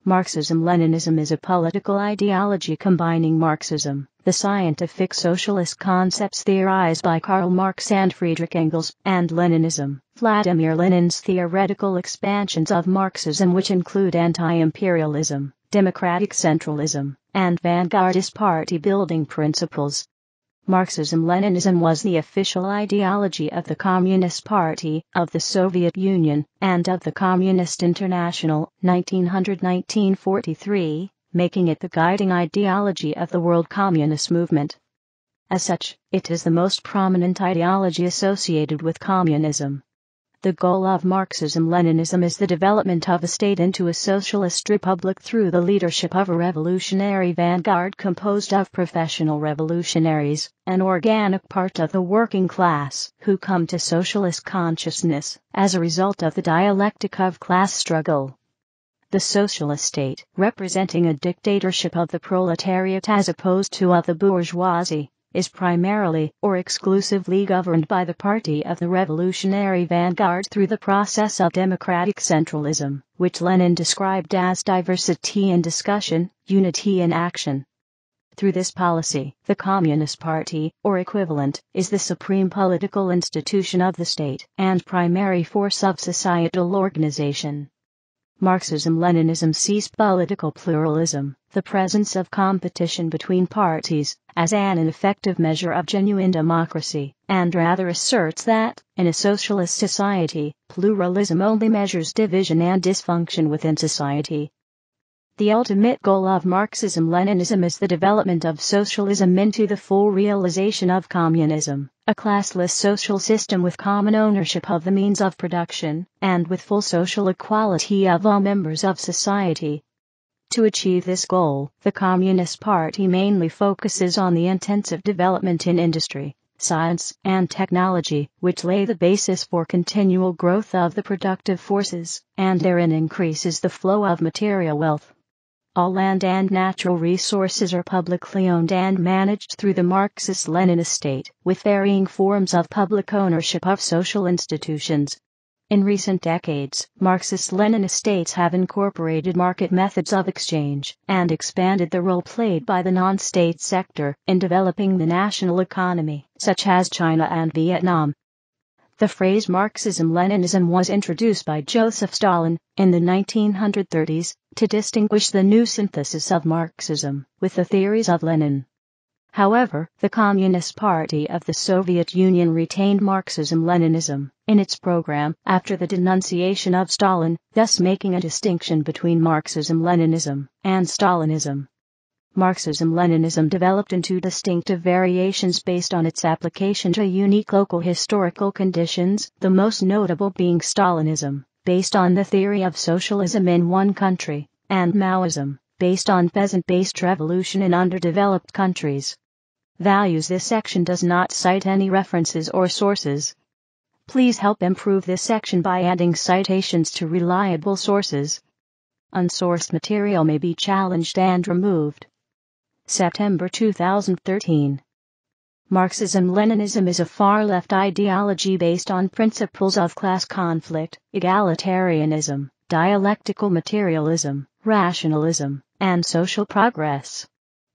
Marxism Leninism is a political ideology combining Marxism, the scientific socialist concepts theorized by Karl Marx and Friedrich Engels, and Leninism, Vladimir Lenin's theoretical expansions of Marxism, which include anti-imperialism, democratic centralism, and vanguardist party-building principles. Marxism-Leninism was the official ideology of the Communist Party of the Soviet Union and of the Communist International, 1900-1943, making it the guiding ideology of the world communist movement. As such, it is the most prominent ideology associated with communism. The goal of Marxism-Leninism is the development of a state into a socialist republic through the leadership of a revolutionary vanguard composed of professional revolutionaries, an organic part of the working class, who come to socialist consciousness as a result of the dialectic of class struggle. The socialist state, representing a dictatorship of the proletariat as opposed to of the bourgeoisie, is primarily or exclusively governed by the party of the revolutionary vanguard through the process of democratic centralism, which Lenin described as diversity in discussion, unity in action. Through this policy, the Communist Party, or equivalent, is the supreme political institution of the state and primary force of societal organization. Marxism-Leninism sees political pluralism, the presence of competition between parties, as an ineffective measure of genuine democracy, and rather asserts that, in a socialist society, pluralism only measures division and dysfunction within society. The ultimate goal of Marxism-Leninism is the development of socialism into the full realization of communism, a classless social system with common ownership of the means of production, and with full social equality of all members of society. To achieve this goal, the Communist Party mainly focuses on the intensive development in industry, science, and technology, which lay the basis for continual growth of the productive forces, and therein increases the flow of material wealth. All land and natural resources are publicly owned and managed through the Marxist-Leninist state, with varying forms of public ownership of social institutions. In recent decades, Marxist-Leninist states have incorporated market methods of exchange and expanded the role played by the non-state sector in developing the national economy, such as China and Vietnam. The phrase Marxism-Leninism was introduced by Joseph Stalin in the 1930s to distinguish the new synthesis of Marxism with the theories of Lenin. However, the Communist Party of the Soviet Union retained Marxism-Leninism in its program after the denunciation of Stalin, thus making a distinction between Marxism-Leninism and Stalinism. Marxism-Leninism developed into distinctive variations based on its application to unique local historical conditions, the most notable being Stalinism, based on the theory of socialism in one country, and Maoism, based on peasant-based revolution in underdeveloped countries. Values. This section does not cite any references or sources. Please help improve this section by adding citations to reliable sources. Unsourced material may be challenged and removed. September 2013. Marxism-Leninism is a far-left ideology based on principles of class conflict, egalitarianism, dialectical materialism, rationalism, and social progress.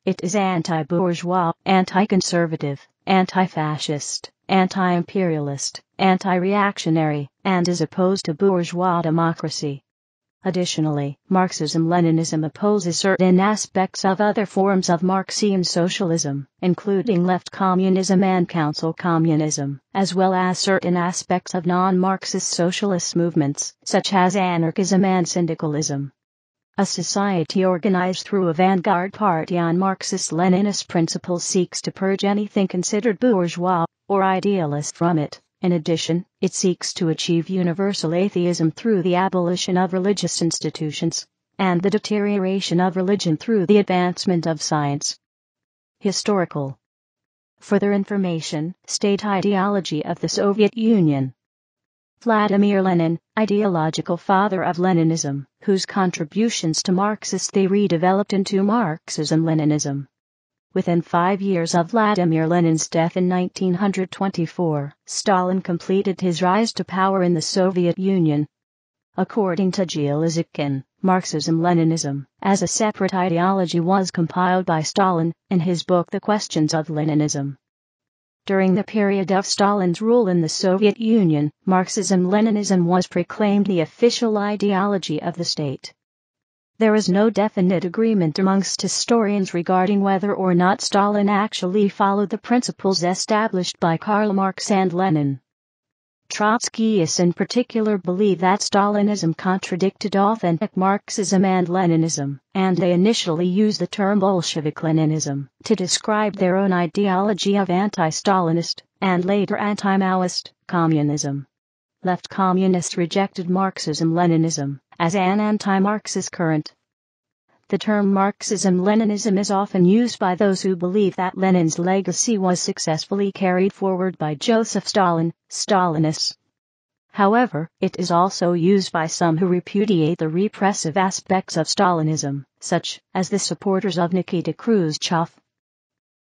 It is anti-bourgeois, anti-conservative, anti-fascist, anti-imperialist, anti-reactionary, and is opposed to bourgeois democracy. Additionally, Marxism-Leninism opposes certain aspects of other forms of Marxian socialism, including left communism and council communism, as well as certain aspects of non-Marxist socialist movements, such as anarchism and syndicalism. A society organized through a vanguard party on Marxist-Leninist principles seeks to purge anything considered bourgeois or idealist from it. In addition, it seeks to achieve universal atheism through the abolition of religious institutions, and the deterioration of religion through the advancement of science. Historical. Further information, State Ideology of the Soviet Union. Vladimir Lenin, ideological father of Leninism, whose contributions to Marxist theory developed into Marxism-Leninism. Within 5 years of Vladimir Lenin's death in 1924, Stalin completed his rise to power in the Soviet Union. According to Ideological, Marxism Leninism, as a separate ideology, was compiled by Stalin in his book The Questions of Leninism. During the period of Stalin's rule in the Soviet Union, Marxism-Leninism was proclaimed the official ideology of the state. There is no definite agreement amongst historians regarding whether or not Stalin actually followed the principles established by Karl Marx and Lenin. Trotskyists in particular believe that Stalinism contradicted authentic Marxism and Leninism, and they initially used the term Bolshevik-Leninism to describe their own ideology of anti-Stalinist, and later anti-Maoist, communism. Left communists rejected Marxism-Leninism as an anti-Marxist current. The term Marxism-Leninism is often used by those who believe that Lenin's legacy was successfully carried forward by Joseph Stalin, Stalinists. However, it is also used by some who repudiate the repressive aspects of Stalinism, such as the supporters of Nikita Khrushchev.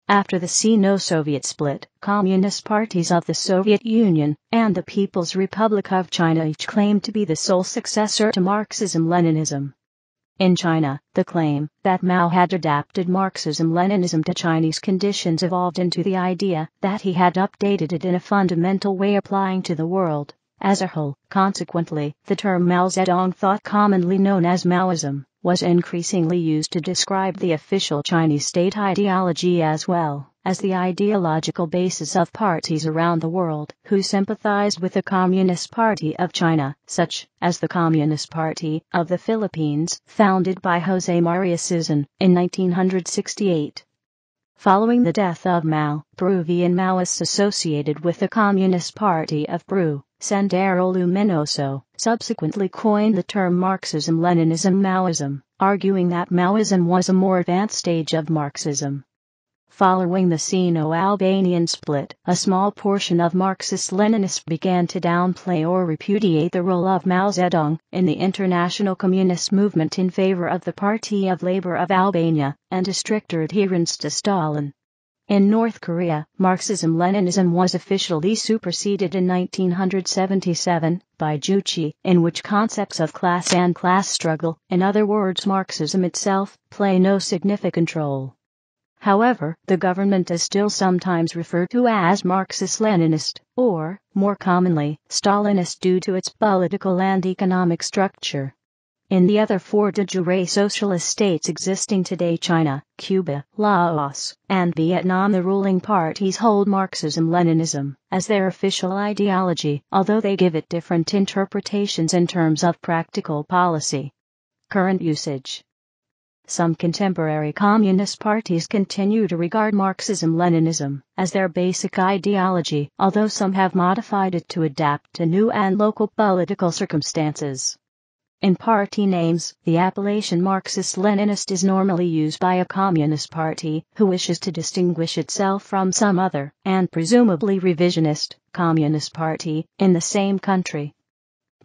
After the Sino-Soviet split, communist parties of the Soviet Union and the People's Republic of China each claimed to be the sole successor to Marxism-Leninism. In China, the claim that Mao had adapted Marxism-Leninism to Chinese conditions evolved into the idea that he had updated it in a fundamental way applying to the world as a whole. Consequently, the term Mao Zedong thought, commonly known as Maoism, was increasingly used to describe the official Chinese state ideology as well as the ideological basis of parties around the world who sympathized with the Communist Party of China, such as the Communist Party of the Philippines, founded by José María Sison in 1968. Following the death of Mao, Peruvian Maoists associated with the Communist Party of Peru, Sendero Luminoso, subsequently coined the term Marxism-Leninism-Maoism, arguing that Maoism was a more advanced stage of Marxism. Following the Sino-Albanian split, a small portion of Marxist-Leninists began to downplay or repudiate the role of Mao Zedong in the international communist movement in favor of the Party of Labor of Albania and a stricter adherence to Stalin. In North Korea, Marxism-Leninism was officially superseded in 1977 by Juche, in which concepts of class and class struggle, in other words Marxism itself, play no significant role. However, the government is still sometimes referred to as Marxist-Leninist, or, more commonly, Stalinist due to its political and economic structure. In the other four de jure socialist states existing today, China, Cuba, Laos, and Vietnam, the ruling parties hold Marxism-Leninism as their official ideology, although they give it different interpretations in terms of practical policy. Current usage. Some contemporary communist parties continue to regard Marxism-Leninism as their basic ideology, although some have modified it to adapt to new and local political circumstances. In party names, the appellation Marxist-Leninist is normally used by a communist party who wishes to distinguish itself from some other, and presumably revisionist, communist party in the same country.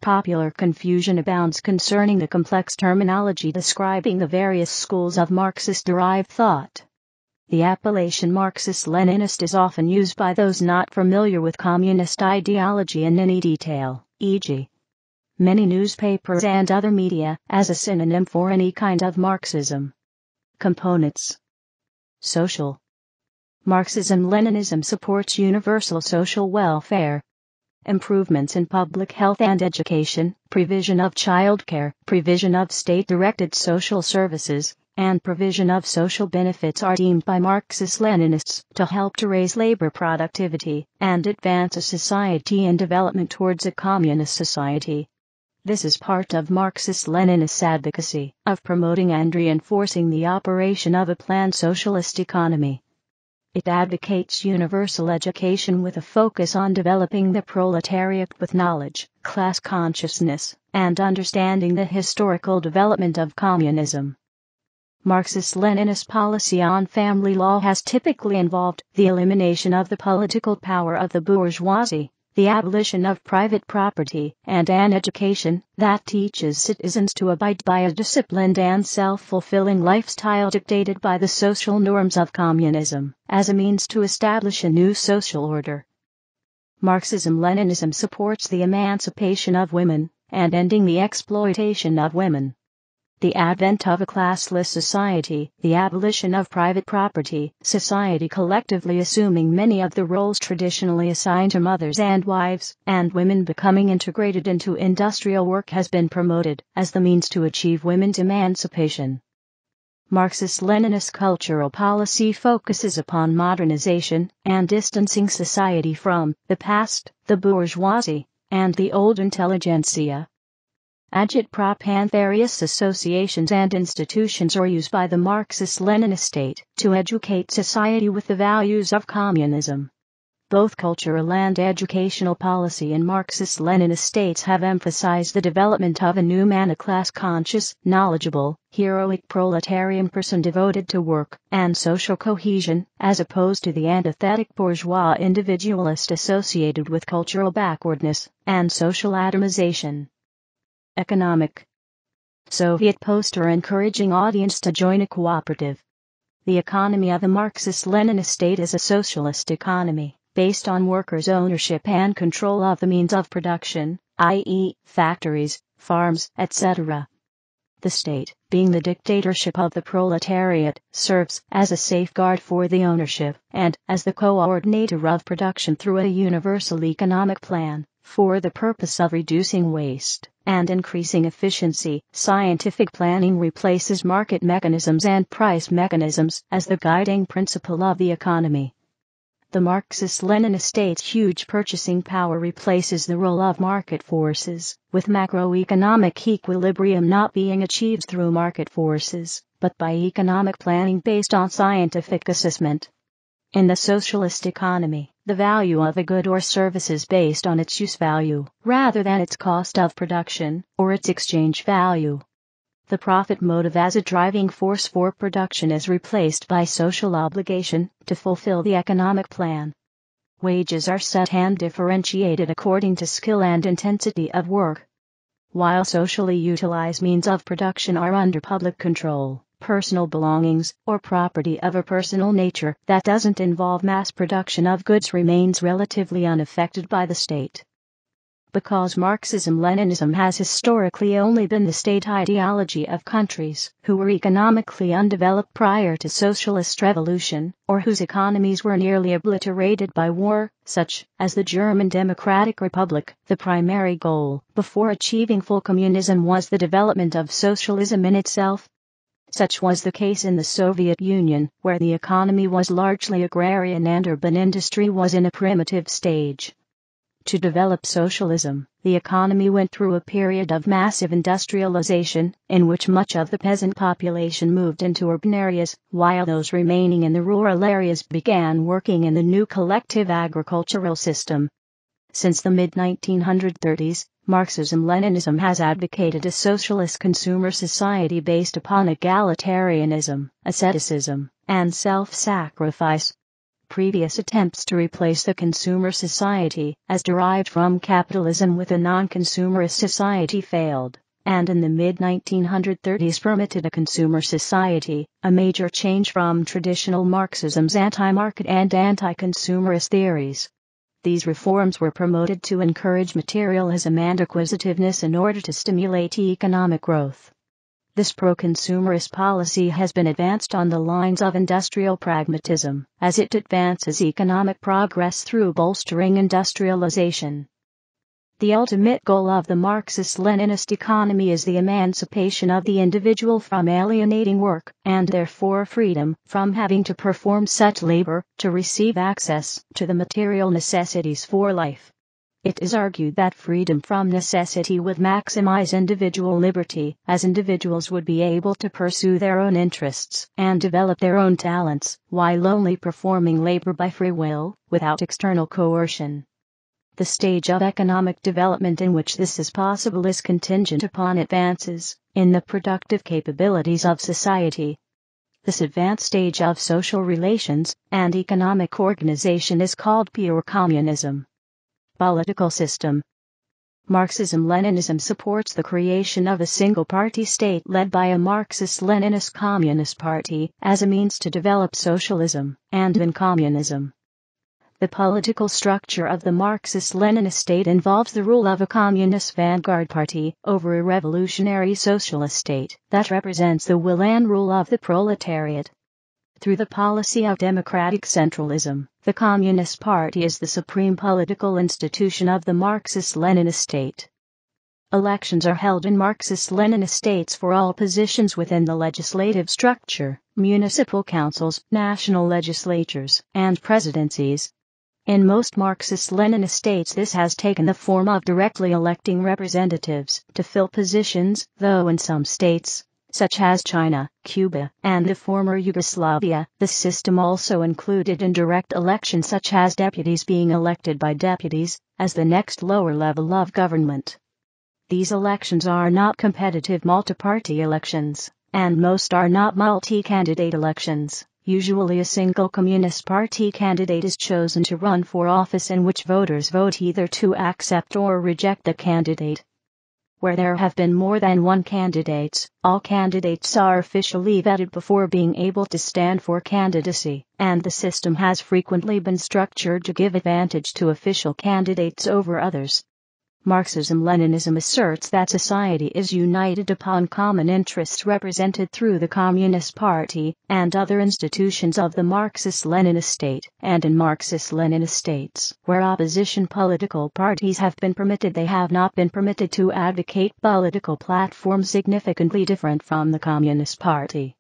Popular confusion abounds concerning the complex terminology describing the various schools of Marxist-derived thought. The appellation Marxist-Leninist is often used by those not familiar with communist ideology in any detail, e.g., many newspapers and other media, as a synonym for any kind of Marxism. Components. Social. Marxism-Leninism supports universal social welfare. Improvements in public health and education, provision of childcare, provision of state-directed social services, and provision of social benefits are deemed by Marxist-Leninists to help to raise labor productivity and advance a society in development towards a communist society. This is part of Marxist-Leninist advocacy of promoting and reinforcing the operation of a planned socialist economy. It advocates universal education with a focus on developing the proletariat with knowledge, class consciousness, and understanding the historical development of communism. Marxist-Leninist policy on family law has typically involved the elimination of the political power of the bourgeoisie, the abolition of private property, and an education that teaches citizens to abide by a disciplined and self-fulfilling lifestyle dictated by the social norms of communism, as a means to establish a new social order. Marxism-Leninism supports the emancipation of women, and ending the exploitation of women. the advent of a classless society, the abolition of private property, society collectively assuming many of the roles traditionally assigned to mothers and wives, and women becoming integrated into industrial work has been promoted as the means to achieve women's emancipation. Marxist-Leninist cultural policy focuses upon modernization and distancing society from the past, the bourgeoisie, and the old intelligentsia. Agitprop and various associations and institutions are used by the Marxist-Leninist state to educate society with the values of communism. Both cultural and educational policy in Marxist-Leninist states have emphasized the development of a new man, a class-conscious, knowledgeable, heroic proletarian person devoted to work and social cohesion, as opposed to the antithetic bourgeois individualist associated with cultural backwardness and social atomization. Economic. Soviet poster encouraging audience to join a cooperative. The economy of the Marxist-Leninist state is a socialist economy, based on workers' ownership and control of the means of production, i.e., factories, farms, etc. The state, being the dictatorship of the proletariat, serves as a safeguard for the ownership and as the coordinator of production through a universal economic plan, for the purpose of reducing waste and increasing efficiency. Scientific planning replaces market mechanisms and price mechanisms as the guiding principle of the economy. The Marxist-Leninist state's huge purchasing power replaces the role of market forces, with macroeconomic equilibrium not being achieved through market forces, but by economic planning based on scientific assessment. In the socialist economy, the value of a good or service is based on its use value, rather than its cost of production, or its exchange value. The profit motive as a driving force for production is replaced by social obligation to fulfill the economic plan. Wages are set and differentiated according to skill and intensity of work. While socially utilized means of production are under public control, personal belongings or property of a personal nature that doesn't involve mass production of goods remains relatively unaffected by the state. Because Marxism-Leninism has historically only been the state ideology of countries who were economically undeveloped prior to socialist revolution, or whose economies were nearly obliterated by war, such as the German Democratic Republic, the primary goal, before achieving full communism, was the development of socialism in itself. Such was the case in the Soviet Union, where the economy was largely agrarian and urban industry was in a primitive stage. To develop socialism, the economy went through a period of massive industrialization, in which much of the peasant population moved into urban areas, while those remaining in the rural areas began working in the new collective agricultural system. Since the mid-1930s, Marxism-Leninism has advocated a socialist consumer society based upon egalitarianism, asceticism, and self-sacrifice. Previous attempts to replace the consumer society, as derived from capitalism, with a non-consumerist society failed, and in the mid-1930s permitted a consumer society, a major change from traditional Marxism's anti-market and anti-consumerist theories. These reforms were promoted to encourage materialism and acquisitiveness in order to stimulate economic growth. This pro-consumerist policy has been advanced on the lines of industrial pragmatism, as it advances economic progress through bolstering industrialization. The ultimate goal of the Marxist-Leninist economy is the emancipation of the individual from alienating work, and therefore freedom from having to perform such labor to receive access to the material necessities for life. It is argued that freedom from necessity would maximize individual liberty, as individuals would be able to pursue their own interests and develop their own talents, while only performing labor by free will, without external coercion. The stage of economic development in which this is possible is contingent upon advances in the productive capabilities of society. This advanced stage of social relations and economic organization is called pure communism. Political system. Marxism-Leninism supports the creation of a single-party state led by a Marxist-Leninist Communist Party as a means to develop socialism and then communism. The political structure of the Marxist-Leninist state involves the rule of a communist vanguard party over a revolutionary socialist state that represents the will and rule of the proletariat. Through the policy of democratic centralism, the Communist Party is the supreme political institution of the Marxist-Leninist state. Elections are held in Marxist-Leninist states for all positions within the legislative structure, municipal councils, national legislatures, and presidencies. In most Marxist-Leninist states this has taken the form of directly electing representatives to fill positions, though in some states, such as China, Cuba, and the former Yugoslavia, the system also included indirect elections such as deputies being elected by deputies, as the next lower level of government. These elections are not competitive multi-party elections, and most are not multi-candidate elections. Usually a single Communist Party candidate is chosen to run for office in which voters vote either to accept or reject the candidate. Where there have been more than one candidate, all candidates are officially vetted before being able to stand for candidacy, and the system has frequently been structured to give advantage to official candidates over others. Marxism Leninism asserts that society is united upon common interests represented through the Communist Party and other institutions of the Marxist-Leninist state, and in Marxist-Leninist states where opposition political parties have been permitted, they have not been permitted to advocate political platforms significantly different from the Communist Party.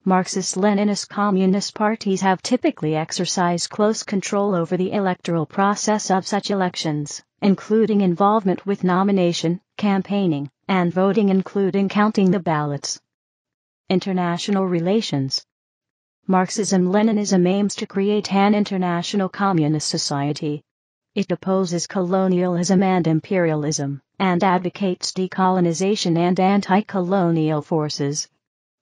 Marxist-Leninist communist parties have typically exercised close control over the electoral process of such elections, including involvement with nomination, campaigning, and voting, including counting the ballots. International relations. Marxism-Leninism aims to create an international communist society. It opposes colonialism and imperialism, and advocates decolonization and anti-colonial forces.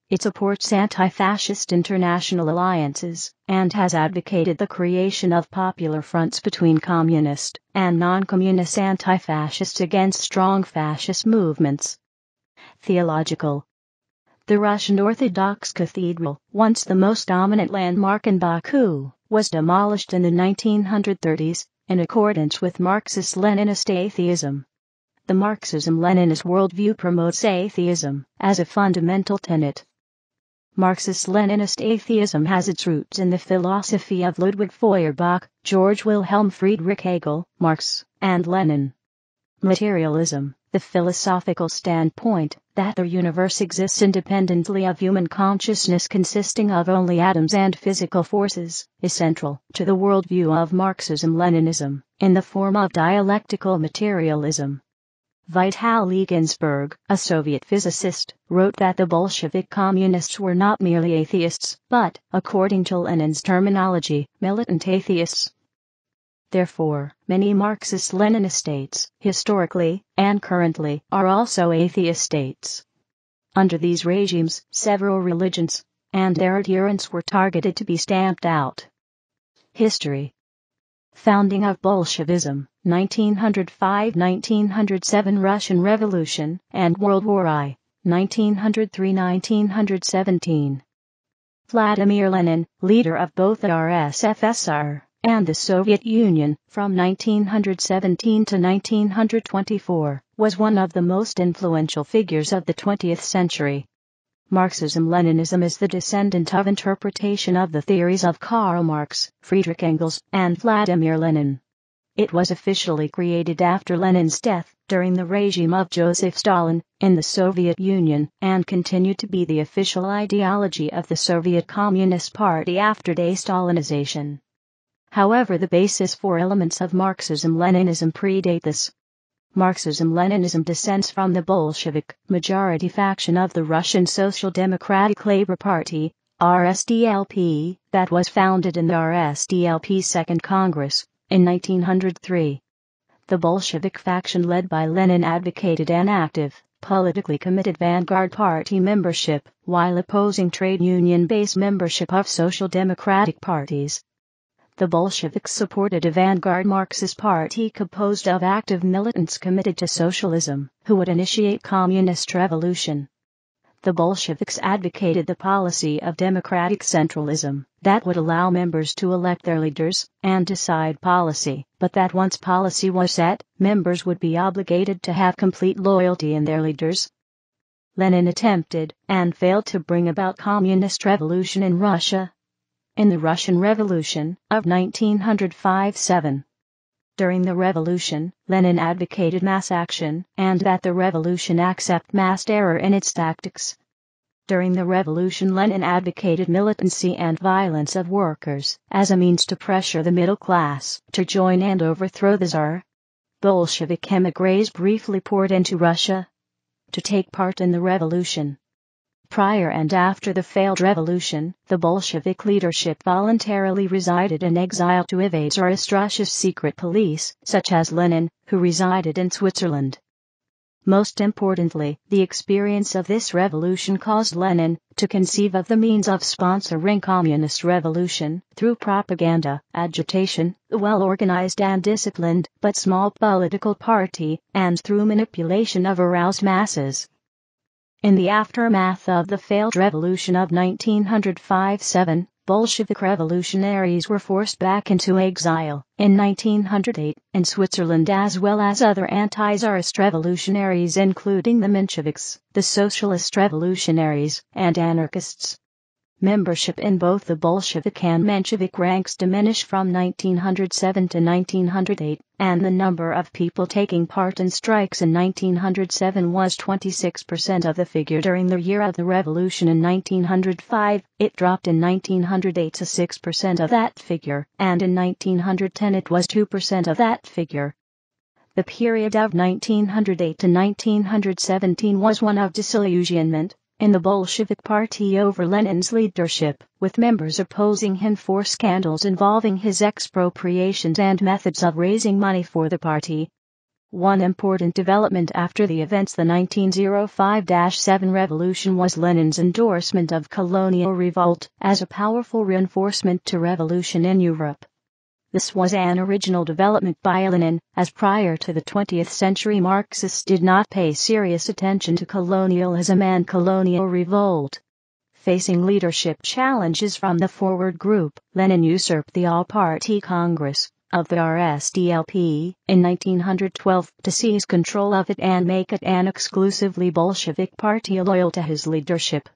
It supports anti-fascist international alliances, and has advocated the creation of popular fronts between communist and non-communist anti-fascists against strong fascist movements. Theological. The Russian Orthodox Cathedral, once the most dominant landmark in Baku, was demolished in the 1930s, in accordance with Marxist-Leninist atheism. The Marxism-Leninist worldview promotes atheism as a fundamental tenet. Marxist-Leninist atheism has its roots in the philosophy of Ludwig Feuerbach, George Wilhelm Friedrich Hegel, Marx, and Lenin. Materialism, the philosophical standpoint that the universe exists independently of human consciousness consisting of only atoms and physical forces, is central to the worldview of Marxism-Leninism, in the form of dialectical materialism. Vitaly Ginsburg, a Soviet physicist, wrote that the Bolshevik communists were not merely atheists, but, according to Lenin's terminology, militant atheists. Therefore, many Marxist-Leninist states, historically and currently, are also atheist states. Under these regimes, several religions and their adherents were targeted to be stamped out. History. Founding of Bolshevism, 1905-1907 Russian Revolution and World War I, 1903-1917. Vladimir Lenin, leader of both the RSFSR and the Soviet Union, from 1917 to 1924, was one of the most influential figures of the 20th century. Marxism-Leninism is the descendant of interpretation of the theories of Karl Marx, Friedrich Engels, and Vladimir Lenin. It was officially created after Lenin's death, during the regime of Joseph Stalin, in the Soviet Union, and continued to be the official ideology of the Soviet Communist Party after de-Stalinization. However, the basis for elements of Marxism-Leninism predate this. Marxism-Leninism descends from the Bolshevik majority faction of the Russian Social Democratic Labour Party, RSDLP, that was founded in the RSDLP's Second Congress, in 1903. The Bolshevik faction led by Lenin advocated an active, politically committed vanguard party membership, while opposing trade union-based membership of social democratic parties. The Bolsheviks supported a vanguard Marxist party composed of active militants committed to socialism, who would initiate communist revolution. The Bolsheviks advocated the policy of democratic centralism that would allow members to elect their leaders and decide policy, but that once policy was set, members would be obligated to have complete loyalty in their leaders. Lenin attempted, and failed to bring about communist revolution in Russia. In the Russian Revolution of 1905-7. During the revolution, Lenin advocated mass action, and that the revolution accept mass terror in its tactics. During the revolution, Lenin advocated militancy and violence of workers as a means to pressure the middle class to join and overthrow the Tsar. Bolshevik émigrés briefly poured into Russia to take part in the revolution. Prior and after the failed revolution, the Bolshevik leadership voluntarily resided in exile to evade Tsarist Russia's secret police, such as Lenin, who resided in Switzerland. Most importantly, the experience of this revolution caused Lenin to conceive of the means of sponsoring communist revolution through propaganda, agitation, a well-organized and disciplined but small political party, and through manipulation of aroused masses. In the aftermath of the failed revolution of 1905-7, Bolshevik revolutionaries were forced back into exile in 1908 in Switzerland, as well as other anti-Tsarist revolutionaries including the Mensheviks, the socialist revolutionaries, and anarchists. Membership in both the Bolshevik and Menshevik ranks diminished from 1907 to 1908, and the number of people taking part in strikes in 1907 was 26% of the figure during the year of the revolution. In 1905, it dropped in 1908 to 6% of that figure, and in 1910 it was 2% of that figure. The period of 1908 to 1917 was one of disillusionment in the Bolshevik Party over Lenin's leadership, with members opposing him for scandals involving his expropriations and methods of raising money for the party. One important development after the events the 1905-7 revolution was Lenin's endorsement of colonial revolt as a powerful reinforcement to revolution in Europe. This was an original development by Lenin, as prior to the 20th century Marxists did not pay serious attention to colonialism and colonial revolt. Facing leadership challenges from the Forward Group, Lenin usurped the All-Party Congress of the RSDLP in 1912 to seize control of it and make it an exclusively Bolshevik party loyal to his leadership.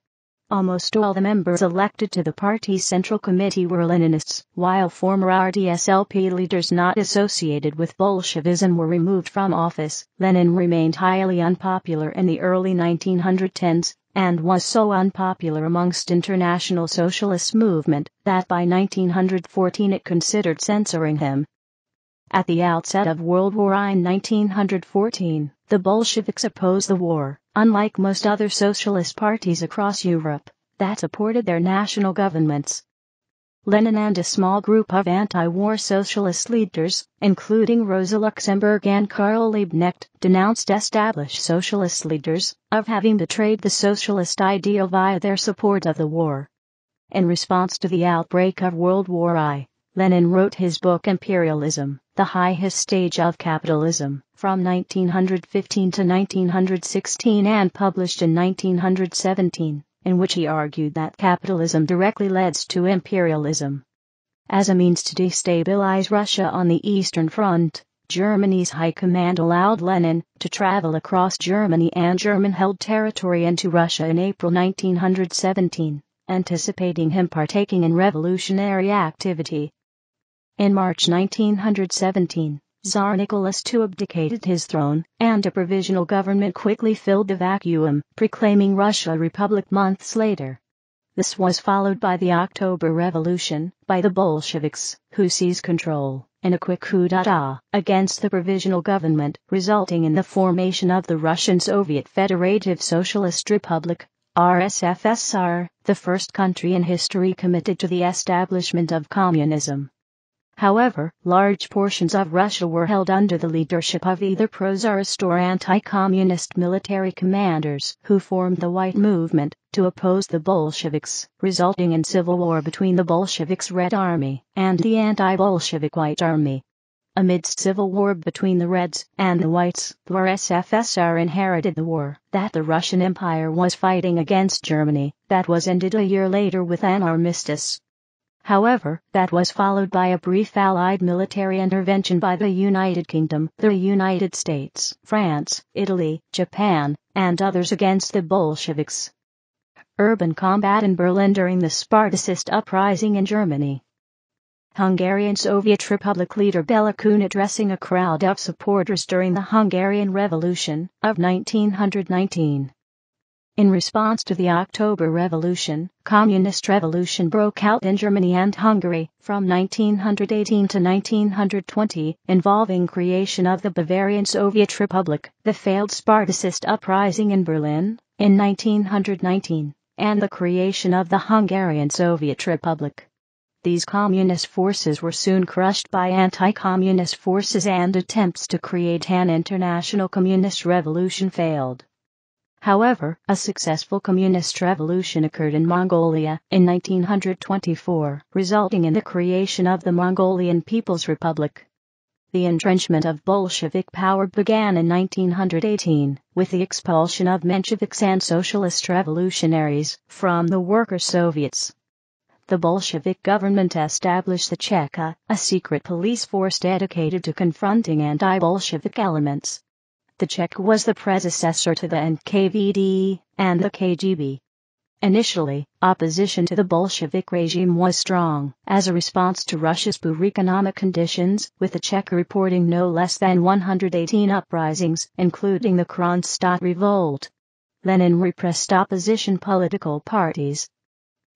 Almost all the members elected to the party's Central Committee were Leninists, while former RDSLP leaders not associated with Bolshevism were removed from office. Lenin remained highly unpopular in the early 1910s, and was so unpopular amongst international socialist movement that by 1914 it considered censoring him. At the outset of World War I in 1914, the Bolsheviks opposed the war, unlike most other socialist parties across Europe that supported their national governments. Lenin and a small group of anti-war socialist leaders, including Rosa Luxemburg and Karl Liebknecht, denounced established socialist leaders of having betrayed the socialist ideal via their support of the war. In response to the outbreak of World War I, Lenin wrote his book Imperialism, the Highest Stage of Capitalism, from 1915 to 1916 and published in 1917, in which he argued that capitalism directly leads to imperialism. As a means to destabilize Russia on the Eastern Front, Germany's High Command allowed Lenin to travel across Germany and German-held territory into Russia in April 1917, anticipating him partaking in revolutionary activity. In March 1917, Tsar Nicholas II abdicated his throne, and a provisional government quickly filled the vacuum, proclaiming Russia a republic months later. This was followed by the October Revolution, by the Bolsheviks, who seized control, in a quick coup d'état, against the provisional government, resulting in the formation of the Russian Soviet Federative Socialist Republic, RSFSR, the first country in history committed to the establishment of communism. However, large portions of Russia were held under the leadership of either pro-Tsarist or anti-communist military commanders who formed the White Movement to oppose the Bolsheviks, resulting in civil war between the Bolsheviks' Red Army and the anti-Bolshevik White Army. Amidst civil war between the Reds and the Whites, the RSFSR inherited the war that the Russian Empire was fighting against Germany, that was ended a year later with an armistice. However, that was followed by a brief Allied military intervention by the United Kingdom, the United States, France, Italy, Japan, and others against the Bolsheviks. Urban combat in Berlin during the Spartacist uprising in Germany. Hungarian Soviet Republic leader Bela Kun addressing a crowd of supporters during the Hungarian Revolution of 1919. In response to the October Revolution, Communist revolution broke out in Germany and Hungary from 1918 to 1920, involving creation of the Bavarian Soviet Republic, the failed Spartacist uprising in Berlin in 1919, and the creation of the Hungarian Soviet Republic. These communist forces were soon crushed by anti-communist forces, and attempts to create an international communist revolution failed. However, a successful communist revolution occurred in Mongolia in 1924, resulting in the creation of the Mongolian People's Republic. The entrenchment of Bolshevik power began in 1918, with the expulsion of Mensheviks and socialist revolutionaries from the Workers' Soviets. The Bolshevik government established the Cheka, a secret police force dedicated to confronting anti-Bolshevik elements. The Cheka was the predecessor to the NKVD and the KGB. Initially, opposition to the Bolshevik regime was strong, as a response to Russia's poor economic conditions, with the Cheka reporting no less than 118 uprisings, including the Kronstadt Revolt. Lenin repressed opposition political parties.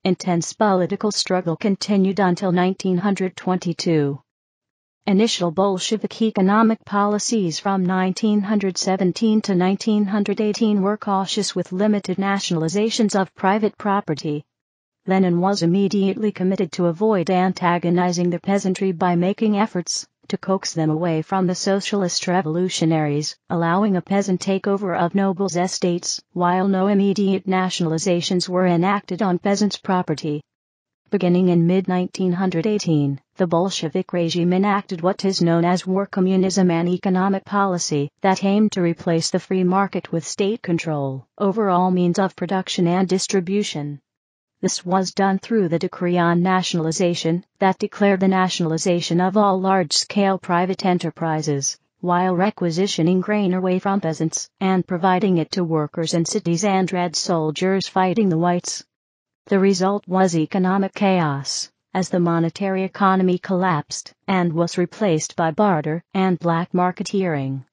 Intense political struggle continued until 1922. Initial Bolshevik economic policies from 1917 to 1918 were cautious, with limited nationalizations of private property. Lenin was immediately committed to avoid antagonizing the peasantry by making efforts to coax them away from the socialist revolutionaries, allowing a peasant takeover of nobles' estates, while no immediate nationalizations were enacted on peasants' property. Beginning in mid-1918, the Bolshevik regime enacted what is known as war communism, an economic policy that aimed to replace the free market with state control over all means of production and distribution. This was done through the Decree on Nationalization that declared the nationalization of all large-scale private enterprises, while requisitioning grain away from peasants and providing it to workers in cities and Red soldiers fighting the Whites. The result was economic chaos, as the monetary economy collapsed and was replaced by barter and black marketeering.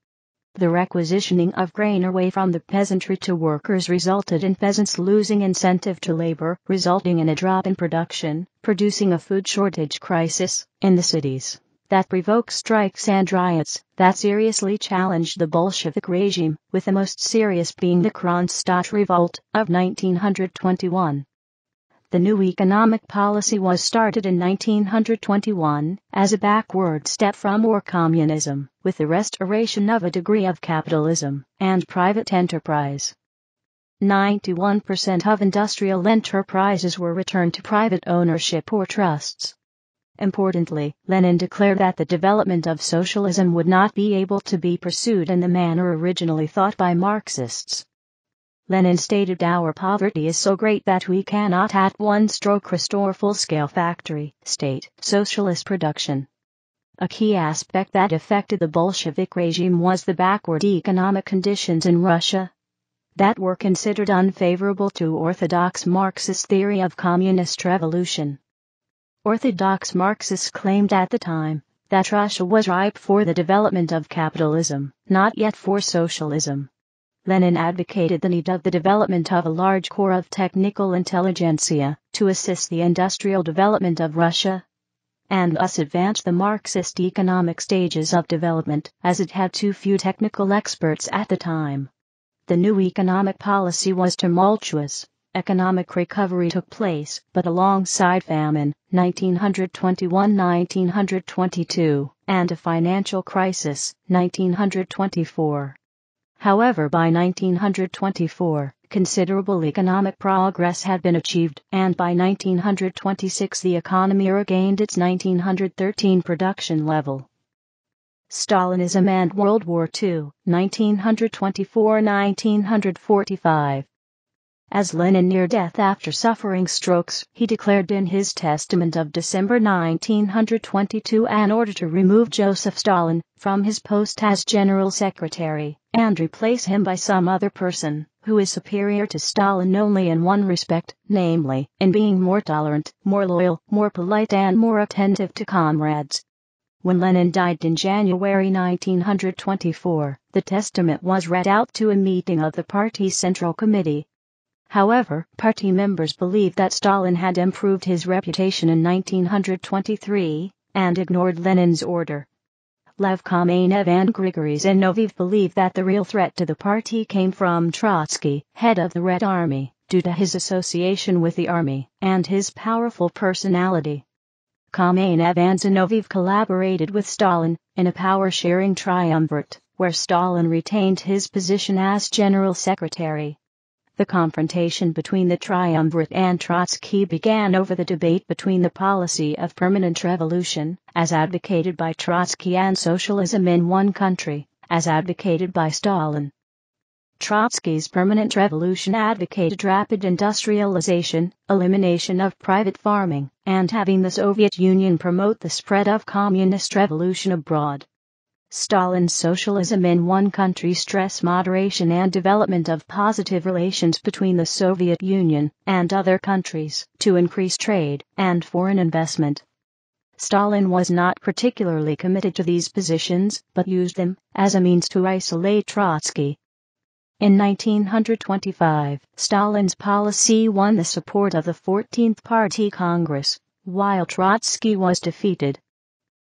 The requisitioning of grain away from the peasantry to workers resulted in peasants losing incentive to labor, resulting in a drop in production, producing a food shortage crisis in the cities that provoked strikes and riots that seriously challenged the Bolshevik regime, with the most serious being the Kronstadt Revolt of 1921. The new economic policy was started in 1921 as a backward step from war communism, with the restoration of a degree of capitalism and private enterprise. 91% of industrial enterprises were returned to private ownership or trusts. Importantly, Lenin declared that the development of socialism would not be able to be pursued in the manner originally thought by Marxists. Lenin stated, "Our poverty is so great that we cannot at one stroke restore full-scale factory, state, socialist production." A key aspect that affected the Bolshevik regime was the backward economic conditions in Russia that were considered unfavorable to orthodox Marxist theory of communist revolution. Orthodox Marxists claimed at the time that Russia was ripe for the development of capitalism, not yet for socialism. Lenin advocated the need of the development of a large corps of technical intelligentsia to assist the industrial development of Russia, and thus advance the Marxist economic stages of development, as it had too few technical experts at the time. The new economic policy was tumultuous. Economic recovery took place, but alongside famine, 1921-1922, and a financial crisis, 1924. However, by 1924, considerable economic progress had been achieved, and by 1926 the economy regained its 1913 production level. Stalinism and World War II, 1924–1945. As Lenin near death after suffering strokes, he declared in his testament of December 1922 an order to remove Joseph Stalin from his post as General Secretary, and replace him by some other person, who is superior to Stalin only in one respect, namely, in being more tolerant, more loyal, more polite and more attentive to comrades. When Lenin died in January 1924, the testament was read out to a meeting of the party's Central Committee. However, party members believed that Stalin had improved his reputation in 1923, and ignored Lenin's order. Lev Kamenev and Grigory Zinoviev believed that the real threat to the party came from Trotsky, head of the Red Army, due to his association with the army, and his powerful personality. Kamenev and Zinoviev collaborated with Stalin in a power-sharing triumvirate, where Stalin retained his position as General Secretary. The confrontation between the triumvirate and Trotsky began over the debate between the policy of permanent revolution, as advocated by Trotsky, and socialism in one country, as advocated by Stalin. Trotsky's permanent revolution advocated rapid industrialization, elimination of private farming, and having the Soviet Union promote the spread of communist revolution abroad. Stalin's socialism in one country stressed moderation and development of positive relations between the Soviet Union and other countries to increase trade and foreign investment. Stalin was not particularly committed to these positions, but used them as a means to isolate Trotsky. In 1925, Stalin's policy won the support of the 14th Party Congress, while Trotsky was defeated.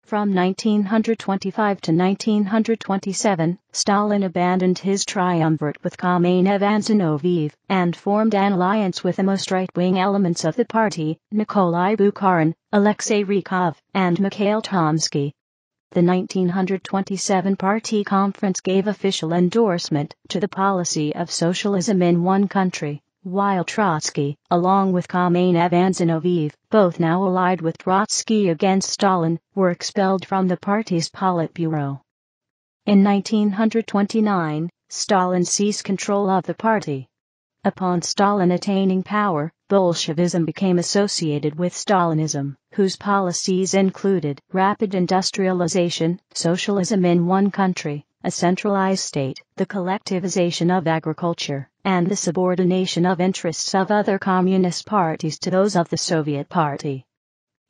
From 1925 to 1927, Stalin abandoned his triumvirate with Kamenev and Zinoviev, and formed an alliance with the most right-wing elements of the party, Nikolai Bukharin, Alexei Rykov, and Mikhail Tomsky. The 1927 Party Conference gave official endorsement to the policy of socialism in one country, while Trotsky, along with Kamenev and Zinoviev, both now allied with Trotsky against Stalin, were expelled from the party's Politburo. In 1929, Stalin seized control of the party. Upon Stalin attaining power, Bolshevism became associated with Stalinism, whose policies included rapid industrialization, socialism in one country, a centralized state, the collectivization of agriculture, and the subordination of interests of other communist parties to those of the Soviet Party.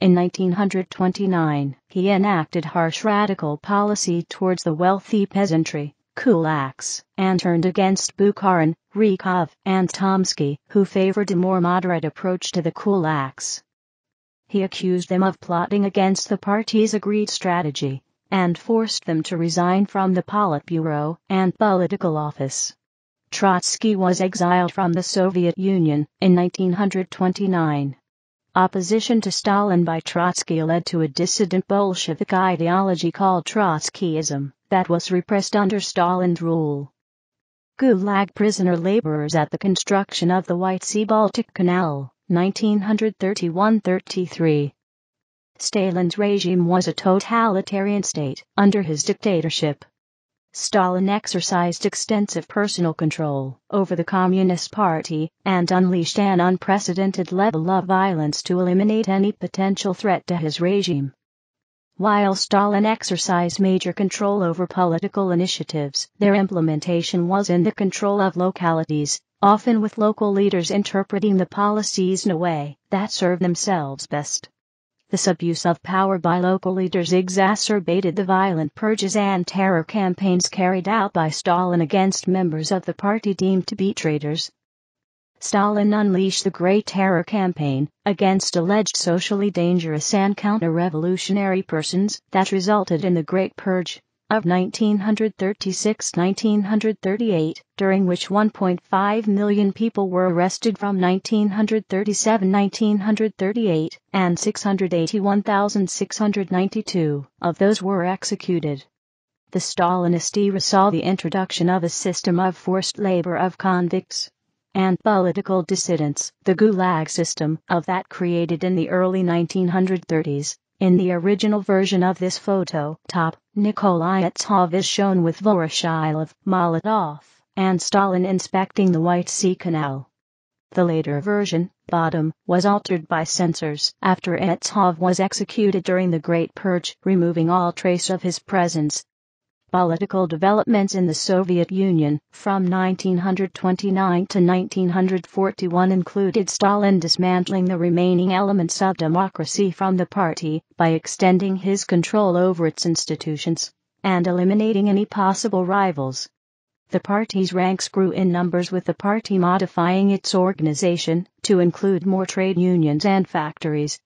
In 1929, he enacted harsh radical policy towards the wealthy peasantry, kulaks, and turned against Bukharin, Rykov, and Tomsky, who favored a more moderate approach to the kulaks. He accused them of plotting against the party's agreed strategy, and forced them to resign from the Politburo and political office. Trotsky was exiled from the Soviet Union in 1929. Opposition to Stalin by Trotsky led to a dissident Bolshevik ideology called Trotskyism that was repressed under Stalin's rule. Gulag prisoner laborers at the construction of the White Sea-Baltic Canal, 1931–33. Stalin's regime was a totalitarian state under his dictatorship. Stalin exercised extensive personal control over the Communist Party and unleashed an unprecedented level of violence to eliminate any potential threat to his regime. While Stalin exercised major control over political initiatives, their implementation was in the control of localities, often with local leaders interpreting the policies in a way that served themselves best. This abuse of power by local leaders exacerbated the violent purges and terror campaigns carried out by Stalin against members of the party deemed to be traitors. Stalin unleashed the Great Terror campaign against alleged socially dangerous and counter-revolutionary persons that resulted in the Great Purge of 1936–1938, during which 1.5 million people were arrested from 1937–1938, and 681,692 of those were executed. The Stalinist era saw the introduction of a system of forced labor of convicts and political dissidents, the Gulag system of that created in the early 1930s. In the original version of this photo, top, Nikolaevtsov is shown with Voroshilov, Molotov, and Stalin inspecting the White Sea Canal. The later version, bottom, was altered by censors after Etsov was executed during the Great Purge, removing all trace of his presence. Political developments in the Soviet Union from 1929 to 1941 included Stalin dismantling the remaining elements of democracy from the party by extending his control over its institutions and eliminating any possible rivals. The party's ranks grew in numbers, with the party modifying its organization to include more trade unions and factories.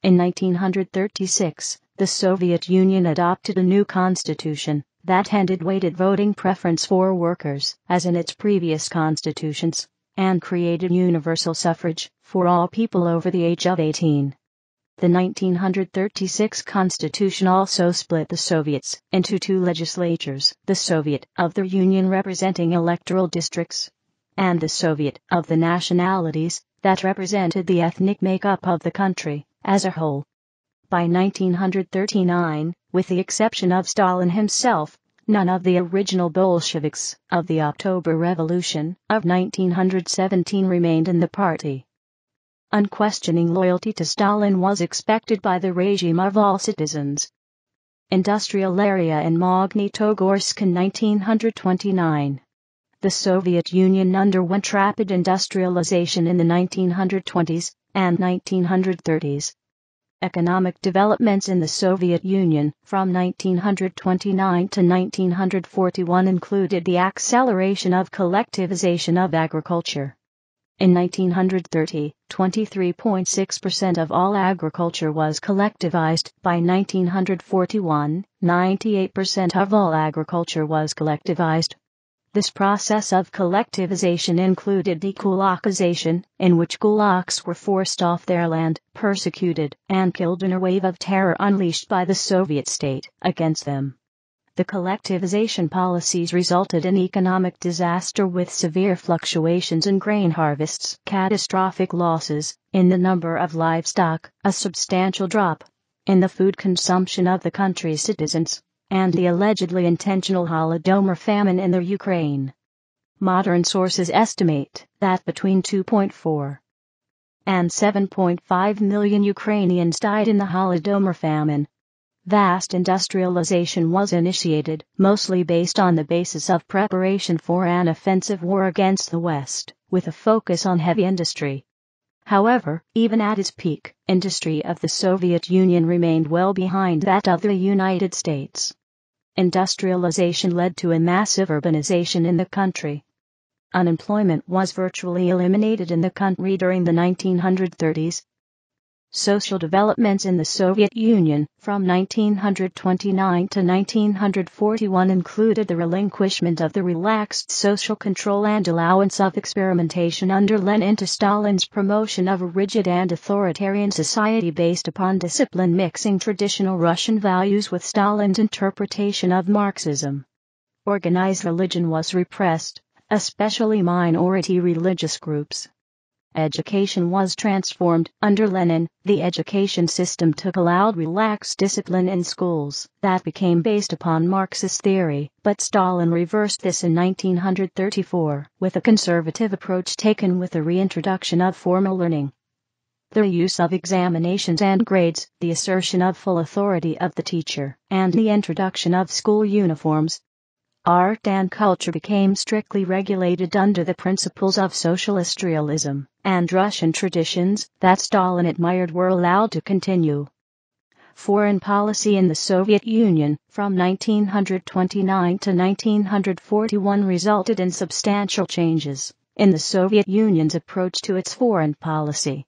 In 1936, the Soviet Union adopted a new constitution that ended weighted voting preference for workers, as in its previous constitutions, and created universal suffrage for all people over the age of 18. The 1936 constitution also split the Soviets into two legislatures, the Soviet of the Union representing electoral districts, and the Soviet of the nationalities that represented the ethnic makeup of the country as a whole. By 1939, with the exception of Stalin himself, none of the original Bolsheviks of the October Revolution of 1917 remained in the party. Unquestioning loyalty to Stalin was expected by the regime of all citizens. Industrial area in Magnitogorsk in 1929. The Soviet Union underwent rapid industrialization in the 1920s and 1930s. Economic developments in the Soviet Union from 1929 to 1941 included the acceleration of collectivization of agriculture. In 1930, 23.6% of all agriculture was collectivized. By 1941, 98% of all agriculture was collectivized. This process of collectivization included dekulakization, in which kulaks were forced off their land, persecuted, and killed in a wave of terror unleashed by the Soviet state against them. The collectivization policies resulted in economic disaster, with severe fluctuations in grain harvests, catastrophic losses in the number of livestock, a substantial drop in the food consumption of the country's citizens, and the allegedly intentional Holodomor famine in the Ukraine. Modern sources estimate that between 2.4 and 7.5 million Ukrainians died in the Holodomor famine. Vast industrialization was initiated, mostly based on the basis of preparation for an offensive war against the West, with a focus on heavy industry. However, even at its peak, industry of the Soviet Union remained well behind that of the United States. Industrialization led to a massive urbanization in the country. Unemployment was virtually eliminated in the country during the 1930s. Social developments in the Soviet Union from 1929 to 1941 included the relinquishment of the relaxed social control and allowance of experimentation under Lenin to Stalin's promotion of a rigid and authoritarian society based upon discipline, mixing traditional Russian values with Stalin's interpretation of Marxism. Organized religion was repressed, especially minority religious groups. Education was transformed. Under Lenin, the education system took allowed relaxed discipline in schools that became based upon Marxist theory, but Stalin reversed this in 1934, with a conservative approach taken with the reintroduction of formal learning. The use of examinations and grades, the assertion of full authority of the teacher, and the introduction of school uniforms. Art and culture became strictly regulated under the principles of socialist realism, and Russian traditions that Stalin admired were allowed to continue. Foreign policy in the Soviet Union from 1929 to 1941 resulted in substantial changes in the Soviet Union's approach to its foreign policy.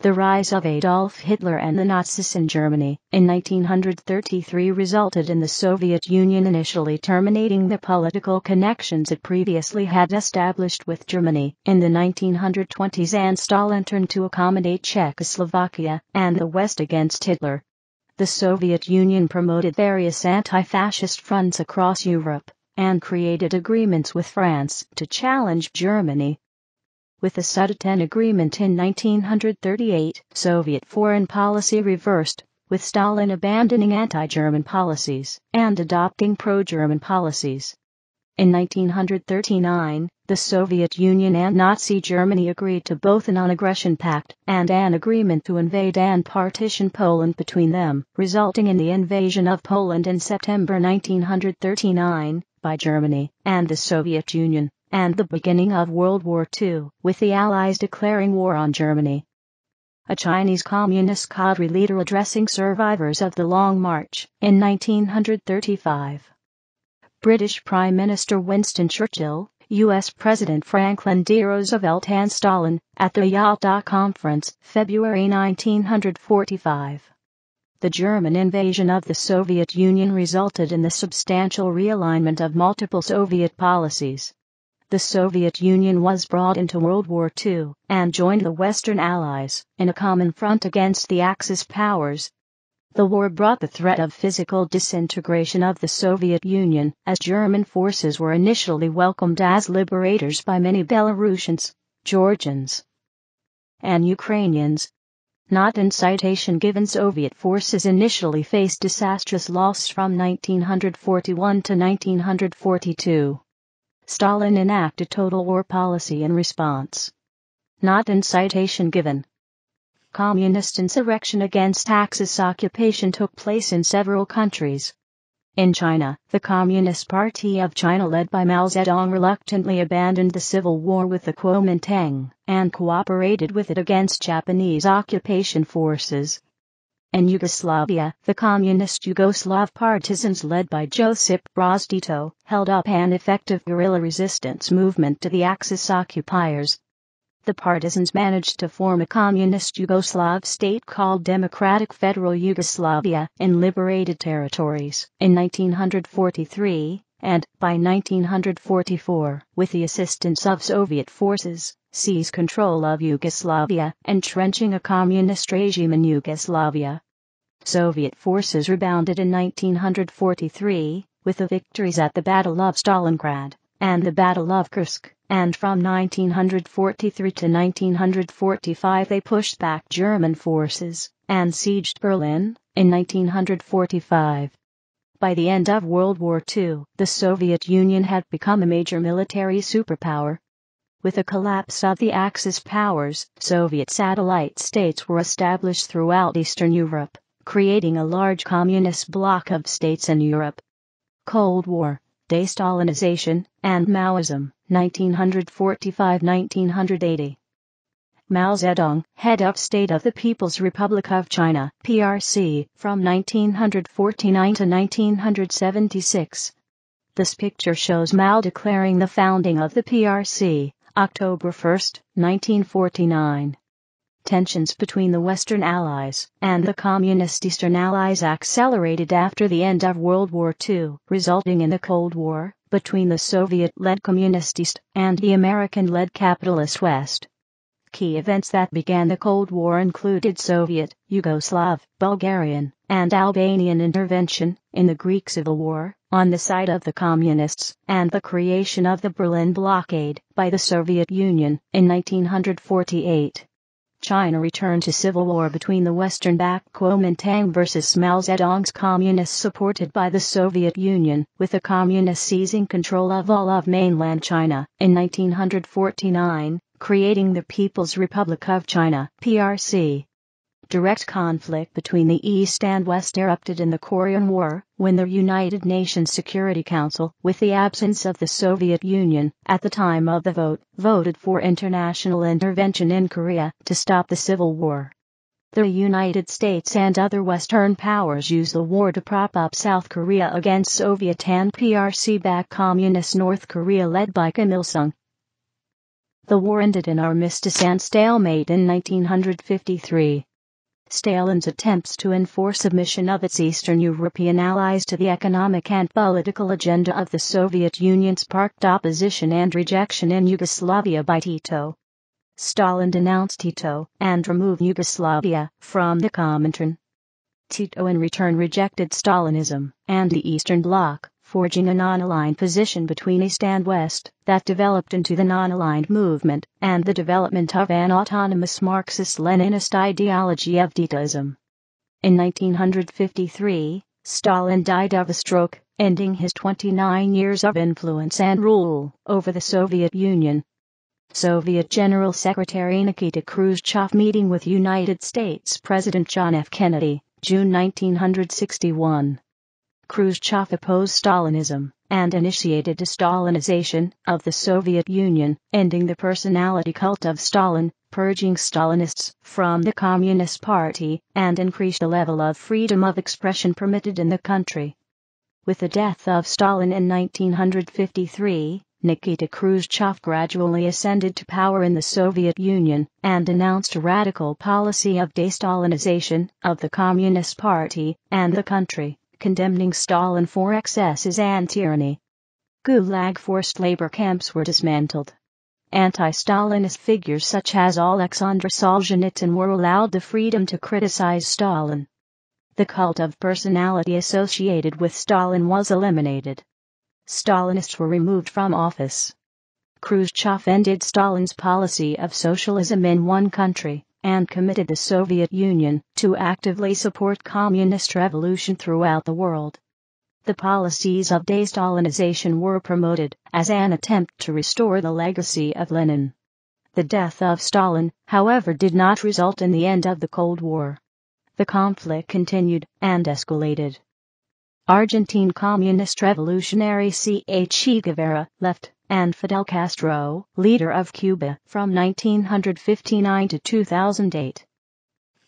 The rise of Adolf Hitler and the Nazis in Germany in 1933 resulted in the Soviet Union initially terminating the political connections it previously had established with Germany in the 1920s, and Stalin turned to accommodate Czechoslovakia and the West against Hitler. The Soviet Union promoted various anti-fascist fronts across Europe and created agreements with France to challenge Germany. With the Sudeten Agreement in 1938, Soviet foreign policy reversed, with Stalin abandoning anti-German policies and adopting pro-German policies. In 1939, the Soviet Union and Nazi Germany agreed to both a non-aggression pact and an agreement to invade and partition Poland between them, resulting in the invasion of Poland in September 1939 by Germany and the Soviet Union, and the beginning of World War II, with the Allies declaring war on Germany. A Chinese communist cadre leader addressing survivors of the Long March in 1935. British Prime Minister Winston Churchill, U.S. President Franklin D. Roosevelt and Stalin, at the Yalta Conference, February 1945. The German invasion of the Soviet Union resulted in the substantial realignment of multiple Soviet policies. The Soviet Union was brought into World War II and joined the Western Allies in a common front against the Axis powers. The war brought the threat of physical disintegration of the Soviet Union, as German forces were initially welcomed as liberators by many Belarusians, Georgians, and Ukrainians. Not in citation given, Soviet forces initially faced disastrous loss from 1941 to 1942. Stalin enacted total war policy in response. Not in citation given. Communist insurrection against Axis occupation took place in several countries. In China, the Communist Party of China led by Mao Zedong reluctantly abandoned the civil war with the Kuomintang and cooperated with it against Japanese occupation forces. In Yugoslavia, the Communist Yugoslav partisans led by Josip Broz Tito held up an effective guerrilla resistance movement to the Axis occupiers. The partisans managed to form a communist Yugoslav state called Democratic Federal Yugoslavia in liberated territories in 1943, and, by 1944, with the assistance of Soviet forces, seized control of Yugoslavia, entrenching a communist regime in Yugoslavia. Soviet forces rebounded in 1943, with the victories at the Battle of Stalingrad and the Battle of Kursk, and from 1943 to 1945 they pushed back German forces and sieged Berlin in 1945. By the end of World War II, the Soviet Union had become a major military superpower. With the collapse of the Axis powers, Soviet satellite states were established throughout Eastern Europe, creating a large communist bloc of states in Europe. Cold War, de-Stalinization, and Maoism, 1945-1980. Mao Zedong, head of state of the People's Republic of China, PRC, from 1949 to 1976. This picture shows Mao declaring the founding of the PRC, October 1, 1949. Tensions between the Western Allies and the Communist Eastern Allies accelerated after the end of World War II, resulting in the Cold War between the Soviet-led Communist East and the American-led capitalist West. Key events that began the Cold War included Soviet, Yugoslav, Bulgarian, and Albanian intervention in the Greek Civil War on the side of the Communists, and the creation of the Berlin blockade by the Soviet Union in 1948. China returned to civil war between the Western-backed Kuomintang versus Mao Zedong's Communists supported by the Soviet Union, with the Communists seizing control of all of mainland China in 1949, creating the People's Republic of China, PRC. Direct conflict between the East and West erupted in the Korean War, when the United Nations Security Council, with the absence of the Soviet Union at the time of the vote, voted for international intervention in Korea to stop the civil war. The United States and other Western powers used the war to prop up South Korea against Soviet and PRC-backed Communist North Korea led by Kim Il-sung. The war ended in armistice and stalemate in 1953. Stalin's attempts to enforce submission of its Eastern European allies to the economic and political agenda of the Soviet Union sparked opposition and rejection in Yugoslavia by Tito. Stalin denounced Tito and removed Yugoslavia from the Comintern. Tito in return rejected Stalinism and the Eastern Bloc, forging a non-aligned position between East and West that developed into the non-aligned movement and the development of an autonomous Marxist-Leninist ideology of Titoism. In 1953, Stalin died of a stroke, ending his 29 years of influence and rule over the Soviet Union. Soviet General Secretary Nikita Khrushchev meeting with United States President John F. Kennedy, June 1961. Khrushchev opposed Stalinism and initiated de-Stalinization of the Soviet Union, ending the personality cult of Stalin, purging Stalinists from the Communist Party, and increased the level of freedom of expression permitted in the country. With the death of Stalin in 1953, Nikita Khrushchev gradually ascended to power in the Soviet Union and announced a radical policy of de-Stalinization of the Communist Party and the country, condemning Stalin for excesses and tyranny. Gulag forced labor camps were dismantled. Anti-Stalinist figures such as Alexander Solzhenitsyn were allowed the freedom to criticize Stalin. The cult of personality associated with Stalin was eliminated. Stalinists were removed from office. Khrushchev ended Stalin's policy of socialism in one country and committed the Soviet Union to actively support communist revolution throughout the world. The policies of de-Stalinization were promoted as an attempt to restore the legacy of Lenin. The death of Stalin, however, did not result in the end of the Cold War. The conflict continued and escalated. Argentine communist revolutionary Che Guevara left, and Fidel Castro, leader of Cuba, from 1959 to 2008.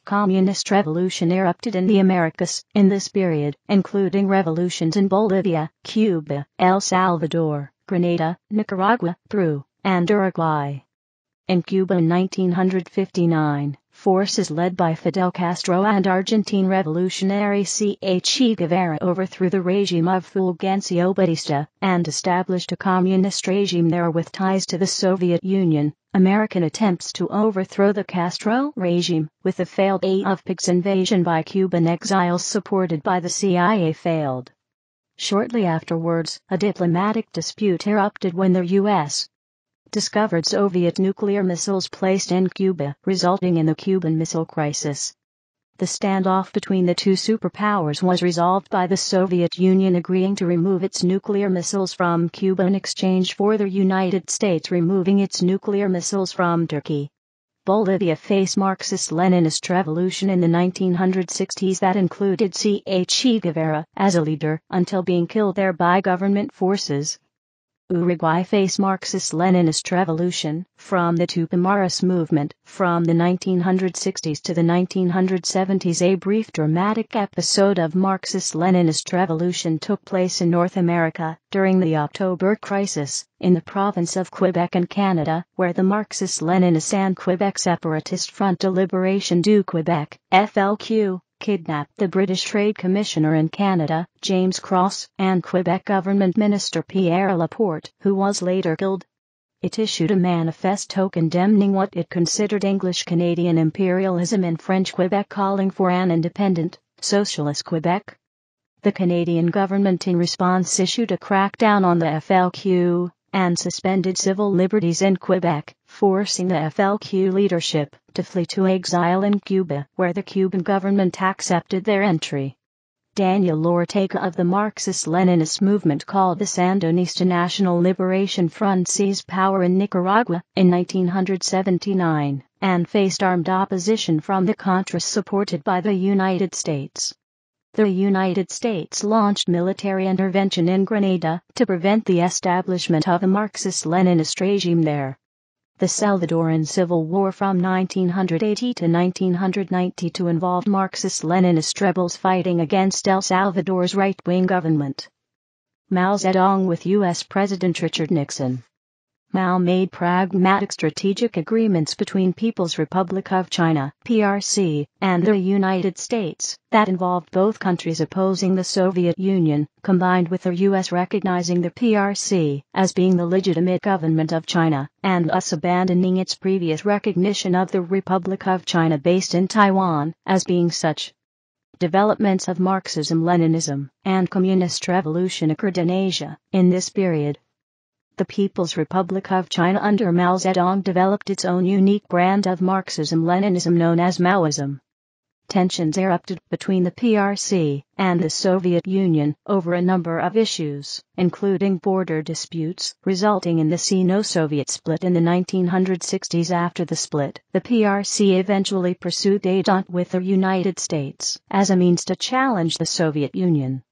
Communist revolution erupted in the Americas in this period, including revolutions in Bolivia, Cuba, El Salvador, Grenada, Nicaragua, Peru, and Uruguay. In Cuba in 1959, forces led by Fidel Castro and Argentine revolutionary Che Guevara overthrew the regime of Fulgencio Batista and established a communist regime there with ties to the Soviet Union. American attempts to overthrow the Castro regime with the failed Bay of Pigs invasion by Cuban exiles supported by the CIA failed. Shortly afterwards, a diplomatic dispute erupted when the U.S. discovered Soviet nuclear missiles placed in Cuba, resulting in the Cuban Missile Crisis. The standoff between the two superpowers was resolved by the Soviet Union agreeing to remove its nuclear missiles from Cuba in exchange for the United States removing its nuclear missiles from Turkey. Bolivia faced Marxist-Leninist revolution in the 1960s that included Che Guevara as a leader until being killed there by government forces. Uruguay faced Marxist-Leninist revolution from the Tupamaros movement from the 1960s to the 1970s. A brief dramatic episode of Marxist-Leninist revolution took place in North America during the October Crisis in the province of Quebec in Canada, where the Marxist-Leninists and Quebec Separatist Front de Liberation du Québec, FLQ, kidnapped the British Trade Commissioner in Canada, James Cross, and Quebec Government Minister Pierre Laporte, who was later killed. It issued a manifesto condemning what it considered English-Canadian imperialism in French Quebec, calling for an independent, socialist Quebec. The Canadian government in response issued a crackdown on the FLQ and suspended civil liberties in Quebec, forcing the FLQ leadership to flee to exile in Cuba, where the Cuban government accepted their entry. Daniel Ortega of the Marxist-Leninist movement called the Sandinista National Liberation Front seized power in Nicaragua in 1979 and faced armed opposition from the Contras supported by the United States. The United States launched military intervention in Grenada to prevent the establishment of a Marxist-Leninist regime there. The Salvadoran Civil War from 1980 to 1992 involved Marxist-Leninist rebels fighting against El Salvador's right-wing government. Mao Zedong with U.S. President Richard Nixon. Mao made pragmatic strategic agreements between People's Republic of China, PRC, and the United States that involved both countries opposing the Soviet Union, combined with the U.S. recognizing the PRC as being the legitimate government of China, and thus abandoning its previous recognition of the Republic of China based in Taiwan as being such. Developments of Marxism Leninism and Communist Revolution occurred in Asia in this period. The People's Republic of China under Mao Zedong developed its own unique brand of Marxism-Leninism known as Maoism. tensions erupted between the PRC and the Soviet Union over a number of issues, including border disputes, resulting in the Sino-Soviet split in the 1960s. After the split, the PRC eventually pursued détente with the United States as a means to challenge the Soviet Union.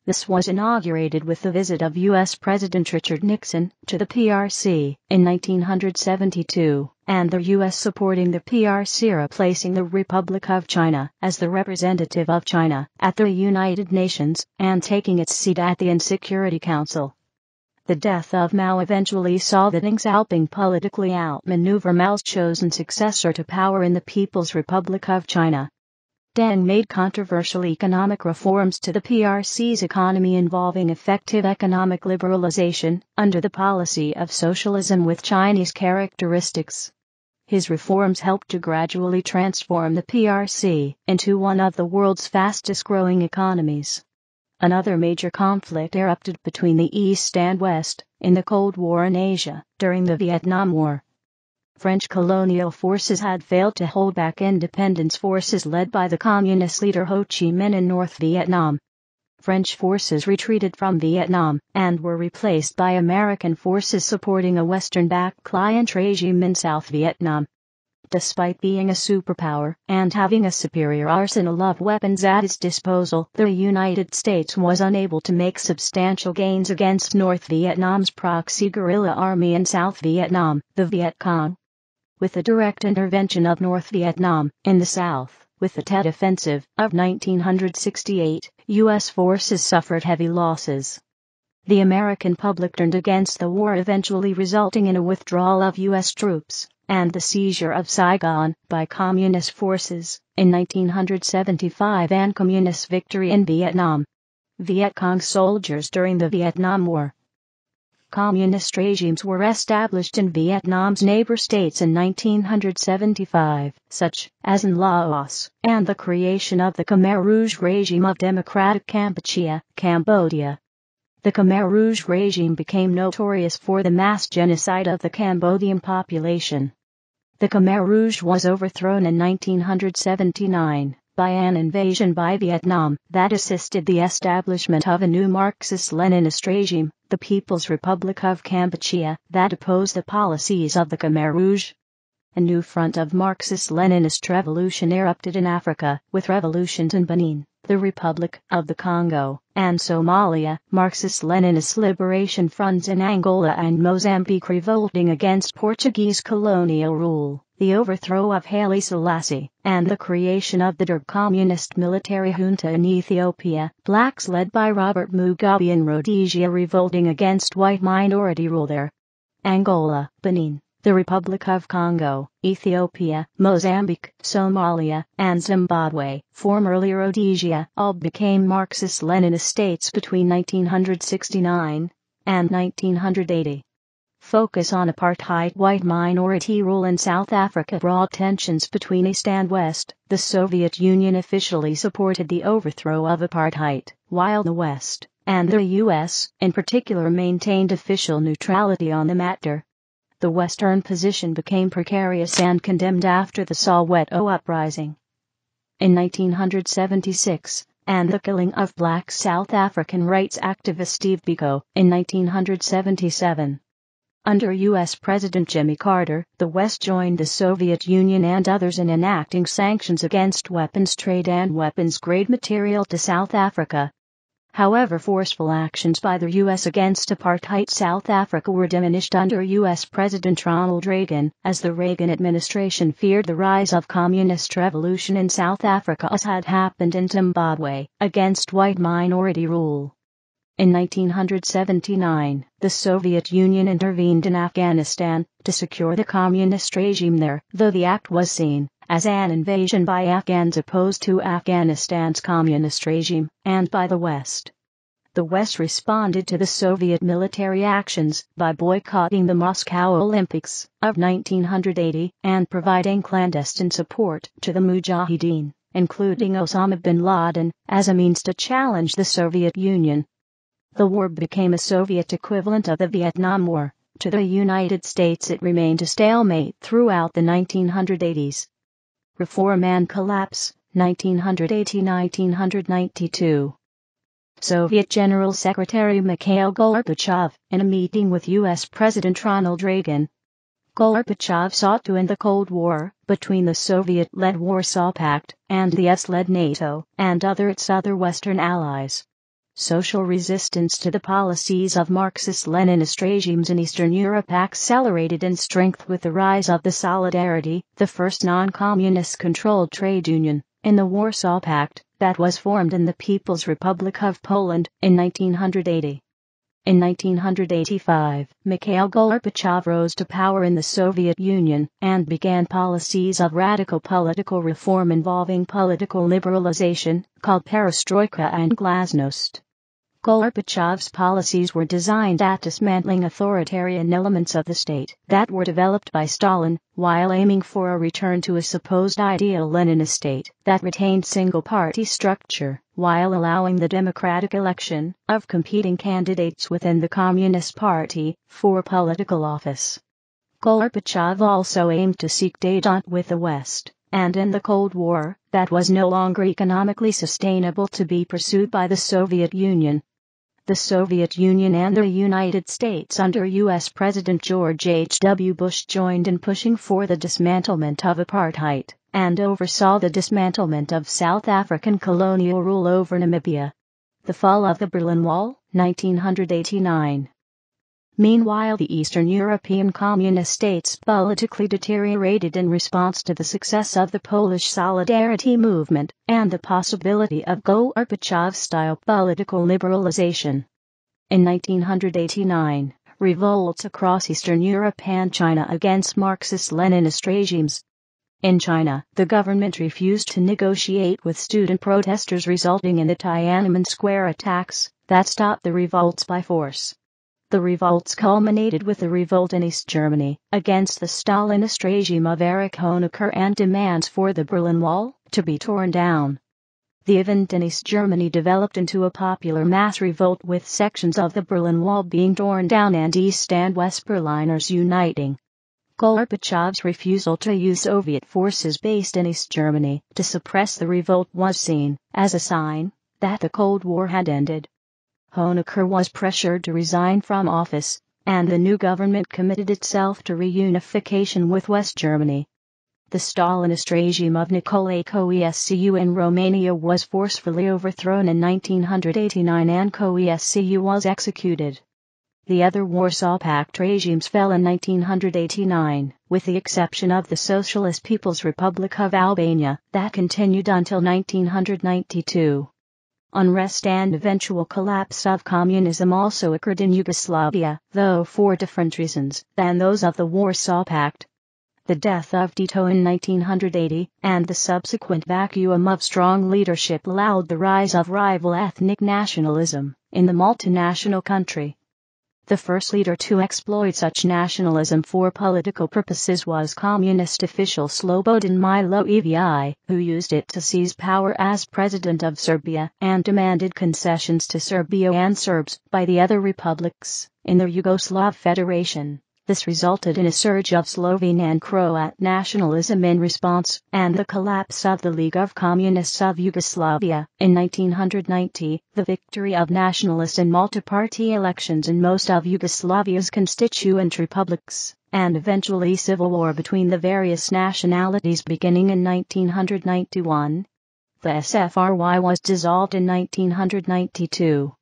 This was inaugurated with the visit of U.S. President Richard Nixon to the PRC in 1972, and the U.S. supporting the PRC, replacing the Republic of China as the representative of China at the United Nations and taking its seat at the UN Security Council. The death of Mao eventually saw the Deng Xiaoping politically outmaneuver Mao's chosen successor to power in the People's Republic of China. Deng made controversial economic reforms to the PRC's economy involving effective economic liberalization under the policy of socialism with Chinese characteristics. His reforms helped to gradually transform the PRC into one of the world's fastest-growing economies. Another major conflict erupted between the East and West in the Cold War in Asia during the Vietnam War. French colonial forces had failed to hold back independence forces led by the communist leader Ho Chi Minh in North Vietnam. French forces retreated from Vietnam and were replaced by American forces supporting a Western-backed client regime in South Vietnam. Despite being a superpower and having a superior arsenal of weapons at its disposal, the United States was unable to make substantial gains against North Vietnam's proxy guerrilla army in South Vietnam, the Viet Cong. With the direct intervention of North Vietnam in the south, with the Tet Offensive of 1968, U.S. forces suffered heavy losses. The American public turned against the war, eventually resulting in a withdrawal of U.S. troops and the seizure of Saigon by communist forces in 1975 and communist victory in Vietnam. Viet Cong soldiers during the Vietnam War. Communist regimes were established in Vietnam's neighbor states in 1975, such as in Laos, and the creation of the Khmer Rouge regime of Democratic Kampuchea, Cambodia. The Khmer Rouge regime became notorious for the mass genocide of the Cambodian population. The Khmer Rouge was overthrown in 1979 by an invasion by Vietnam that assisted the establishment of a new Marxist-Leninist regime, the People's Republic of Kampuchea, that opposed the policies of the Khmer Rouge. A new front of Marxist-Leninist revolution erupted in Africa, with revolutions in Benin, the Republic of the Congo, and Somalia, Marxist-Leninist liberation fronts in Angola and Mozambique revolting against Portuguese colonial rule, the overthrow of Haile Selassie, and the creation of the Derg communist military junta in Ethiopia, blacks led by Robert Mugabe in Rhodesia revolting against white minority rule there. Angola, Benin, the Republic of Congo, Ethiopia, Mozambique, Somalia, and Zimbabwe, formerly Rhodesia, all became Marxist-Leninist states between 1969 and 1980. Focus on apartheid. White minority rule in South Africa brought tensions between East and West. The Soviet Union officially supported the overthrow of apartheid, while the West, and the U.S. in particular, maintained official neutrality on the matter. The Western position became precarious and condemned after the Soweto uprising in 1976, and the killing of black South African rights activist Steve Biko in 1977. Under U.S. President Jimmy Carter, the West joined the Soviet Union and others in enacting sanctions against weapons trade and weapons-grade material to South Africa. However, forceful actions by the U.S. against apartheid South Africa were diminished under U.S. President Ronald Reagan, as the Reagan administration feared the rise of communist revolution in South Africa, as had happened in Zimbabwe, against white minority rule. In 1979, the Soviet Union intervened in Afghanistan to secure the communist regime there, though the act was seen as an invasion by Afghans opposed to Afghanistan's communist regime, and by the West. The West responded to the Soviet military actions by boycotting the Moscow Olympics of 1980 and providing clandestine support to the Mujahideen, including Osama bin Laden, as a means to challenge the Soviet Union. The war became a Soviet equivalent of the Vietnam War. To the United States it remained a stalemate throughout the 1980s. Reform and collapse. 1980-1992. Soviet General Secretary Mikhail Gorbachev, in a meeting with U.S. President Ronald Reagan. Gorbachev sought to end the Cold War between the Soviet-led Warsaw Pact and the US-led NATO and its other Western allies. Social resistance to the policies of Marxist-Leninist regimes in Eastern Europe accelerated in strength with the rise of the Solidarity, the first non-communist-controlled trade union in the Warsaw Pact that was formed in the People's Republic of Poland in 1980. In 1985, Mikhail Gorbachev rose to power in the Soviet Union and began policies of radical political reform involving political liberalization, called perestroika and glasnost. Gorbachev's policies were designed at dismantling authoritarian elements of the state that were developed by Stalin, while aiming for a return to a supposed ideal Leninist state that retained single-party structure, while allowing the democratic election of competing candidates within the Communist Party for political office. Gorbachev also aimed to seek détente with the West and end the Cold War that was no longer economically sustainable to be pursued by the Soviet Union. The Soviet Union and the United States under U.S. President George H.W. Bush joined in pushing for the dismantlement of apartheid and oversaw the dismantlement of South African colonial rule over Namibia. The fall of the Berlin Wall, 1989. Meanwhile, the Eastern European Communist states politically deteriorated in response to the success of the Polish Solidarity movement and the possibility of Gorbachev-style political liberalization. In 1989, revolts across Eastern Europe and China against Marxist-Leninist regimes. In China, the government refused to negotiate with student protesters, resulting in the Tiananmen Square attacks that stopped the revolts by force. The revolts culminated with a revolt in East Germany against the Stalinist regime of Erich Honecker and demands for the Berlin Wall to be torn down. The event in East Germany developed into a popular mass revolt, with sections of the Berlin Wall being torn down and East and West Berliners uniting. Gorbachev's refusal to use Soviet forces based in East Germany to suppress the revolt was seen as a sign that the Cold War had ended. Honecker was pressured to resign from office, and the new government committed itself to reunification with West Germany. The Stalinist regime of Nicolae Ceausescu in Romania was forcefully overthrown in 1989 and Ceausescu was executed. The other Warsaw Pact regimes fell in 1989, with the exception of the Socialist People's Republic of Albania, that continued until 1992. Unrest and eventual collapse of communism also occurred in Yugoslavia, though for different reasons than those of the Warsaw Pact. The death of Tito in 1980 and the subsequent vacuum of strong leadership allowed the rise of rival ethnic nationalism in the multinational country. The first leader to exploit such nationalism for political purposes was communist official Slobodan Milošević, who used it to seize power as president of Serbia and demanded concessions to Serbia and Serbs by the other republics in the Yugoslav Federation. This resulted in a surge of Slovene and Croat nationalism in response, and the collapse of the League of Communists of Yugoslavia in 1990, the victory of nationalists in multi-party elections in most of Yugoslavia's constituent republics, and eventually civil war between the various nationalities beginning in 1991. The SFRY was dissolved in 1992.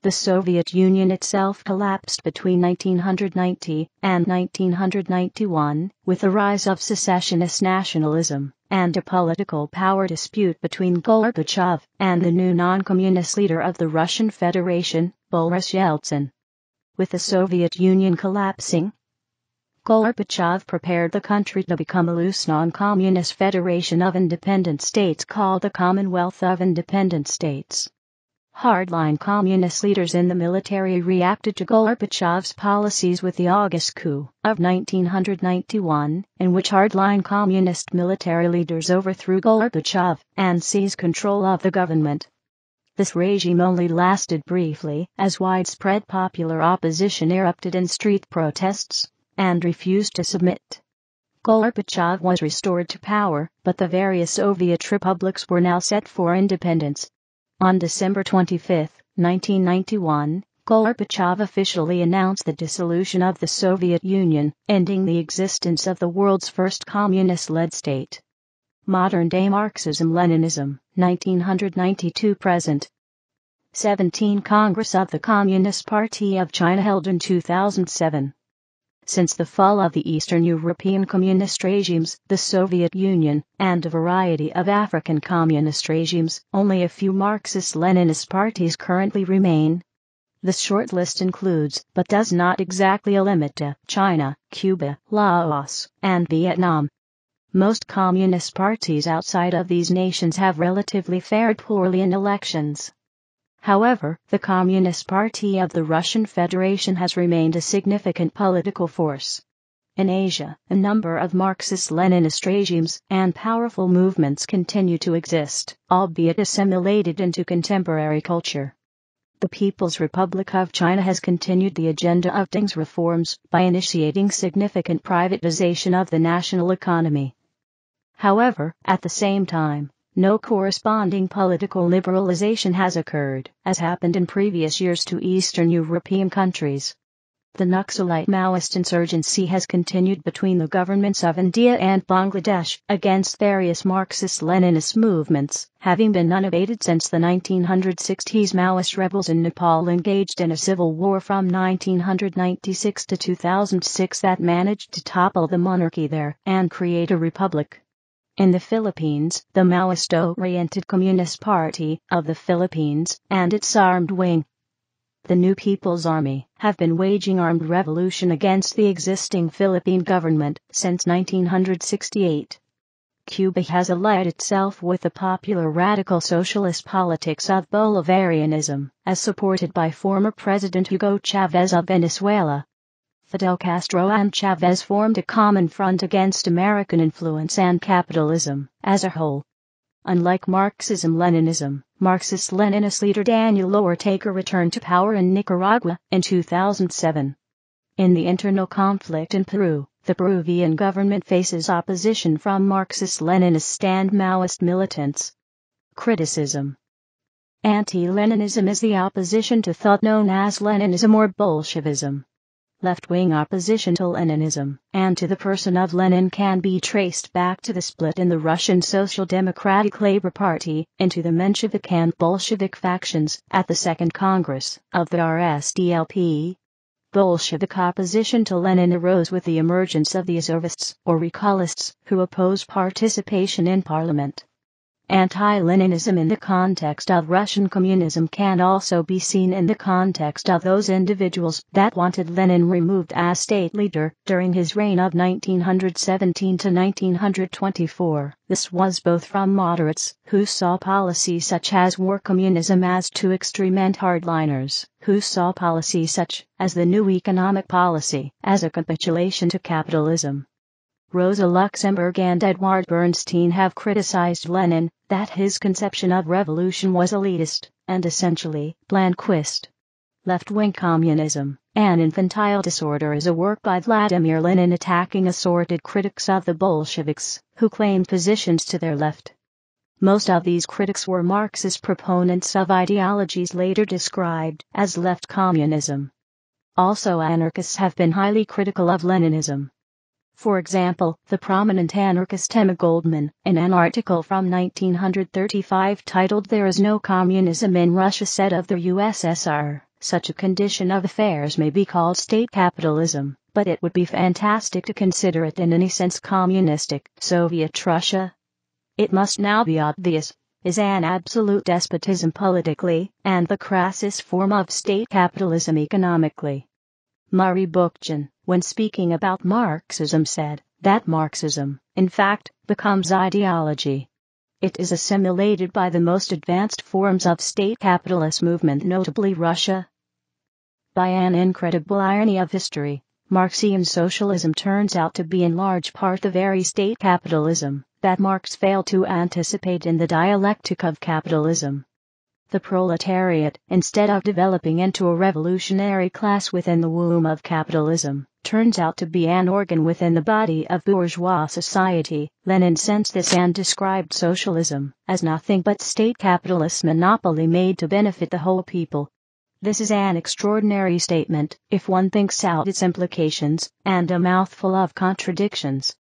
The Soviet Union itself collapsed between 1990 and 1991, with the rise of secessionist nationalism and a political power dispute between Gorbachev and the new non-communist leader of the Russian Federation, Boris Yeltsin. With the Soviet Union collapsing, Gorbachev prepared the country to become a loose non-communist federation of independent states called the Commonwealth of Independent States. Hardline communist leaders in the military reacted to Gorbachev's policies with the August coup of 1991, in which hardline communist military leaders overthrew Gorbachev and seized control of the government. This regime only lasted briefly, as widespread popular opposition erupted in street protests and refused to submit. Gorbachev was restored to power, but the various Soviet republics were now set for independence. On December 25, 1991, Gorbachev officially announced the dissolution of the Soviet Union, ending the existence of the world's first communist-led state. Modern-day Marxism Leninism, 1992-present. 17 Congress of the Communist Party of China held in 2007. Since the fall of the Eastern European communist regimes, the Soviet Union, and a variety of African communist regimes, only a few Marxist-Leninist parties currently remain. The short list includes, but does not exactly limit to, China, Cuba, Laos, and Vietnam. Most communist parties outside of these nations have relatively fared poorly in elections. However, the Communist Party of the Russian Federation has remained a significant political force. In Asia, a number of Marxist-Leninist regimes and powerful movements continue to exist, albeit assimilated into contemporary culture. The People's Republic of China has continued the agenda of Deng's reforms by initiating significant privatization of the national economy. However, at the same time, no corresponding political liberalization has occurred, as happened in previous years to Eastern European countries. The Naxalite Maoist insurgency has continued between the governments of India and Bangladesh against various Marxist-Leninist movements, having been unabated since the 1960s. Maoist rebels in Nepal engaged in a civil war from 1996 to 2006 that managed to topple the monarchy there and create a republic. In the Philippines, the Maoist-oriented Communist Party of the Philippines and its armed wing, the New People's Army, have been waging armed revolution against the existing Philippine government since 1968. Cuba has allied itself with the popular radical socialist politics of Bolivarianism, as supported by former President Hugo Chavez of Venezuela. Fidel Castro and Chavez formed a common front against American influence and capitalism as a whole. Unlike Marxism-Leninism, Marxist-Leninist leader Daniel Ortega returned to power in Nicaragua in 2007. In the internal conflict in Peru, the Peruvian government faces opposition from Marxist-Leninist and Maoist militants. Criticism. Anti-Leninism is the opposition to thought known as Leninism or Bolshevism. Left-wing opposition to Leninism and to the person of Lenin can be traced back to the split in the Russian Social Democratic Labour Party into the Menshevik and Bolshevik factions at the Second Congress of the RSDLP. Bolshevik opposition to Lenin arose with the emergence of the Azovists or recallists who opposed participation in parliament. Anti-Leninism in the context of Russian communism can also be seen in the context of those individuals that wanted Lenin removed as state leader during his reign of 1917 to 1924. This was both from moderates, who saw policies such as war communism as too extreme, and hardliners, who saw policies such as the new economic policy as a capitulation to capitalism. Rosa Luxemburg and Edward Bernstein have criticized Lenin, that his conception of revolution was elitist and essentially Blanquist. Left-wing communism, an infantile disorder, is a work by Vladimir Lenin attacking assorted critics of the Bolsheviks, who claimed positions to their left. Most of these critics were Marxist proponents of ideologies later described as left communism. Also, anarchists have been highly critical of Leninism. For example, the prominent anarchist Emma Goldman, in an article from 1935 titled "There is no communism in Russia," said of the USSR, "Such a condition of affairs may be called state capitalism, but it would be fantastic to consider it in any sense communistic. Soviet Russia, it must now be obvious, is an absolute despotism politically, and the crassest form of state capitalism economically." Murray Bookchin, when speaking about Marxism, said that Marxism, in fact, becomes ideology. It is assimilated by the most advanced forms of state capitalist movement, notably Russia. By an incredible irony of history, Marxian socialism turns out to be in large part the very state capitalism that Marx failed to anticipate in the Dialectic of Capitalism. The proletariat, instead of developing into a revolutionary class within the womb of capitalism, turns out to be an organ within the body of bourgeois society. Lenin sensed this and described socialism as nothing but state capitalist monopoly made to benefit the whole people. This is an extraordinary statement, if one thinks out its implications, and a mouthful of contradictions.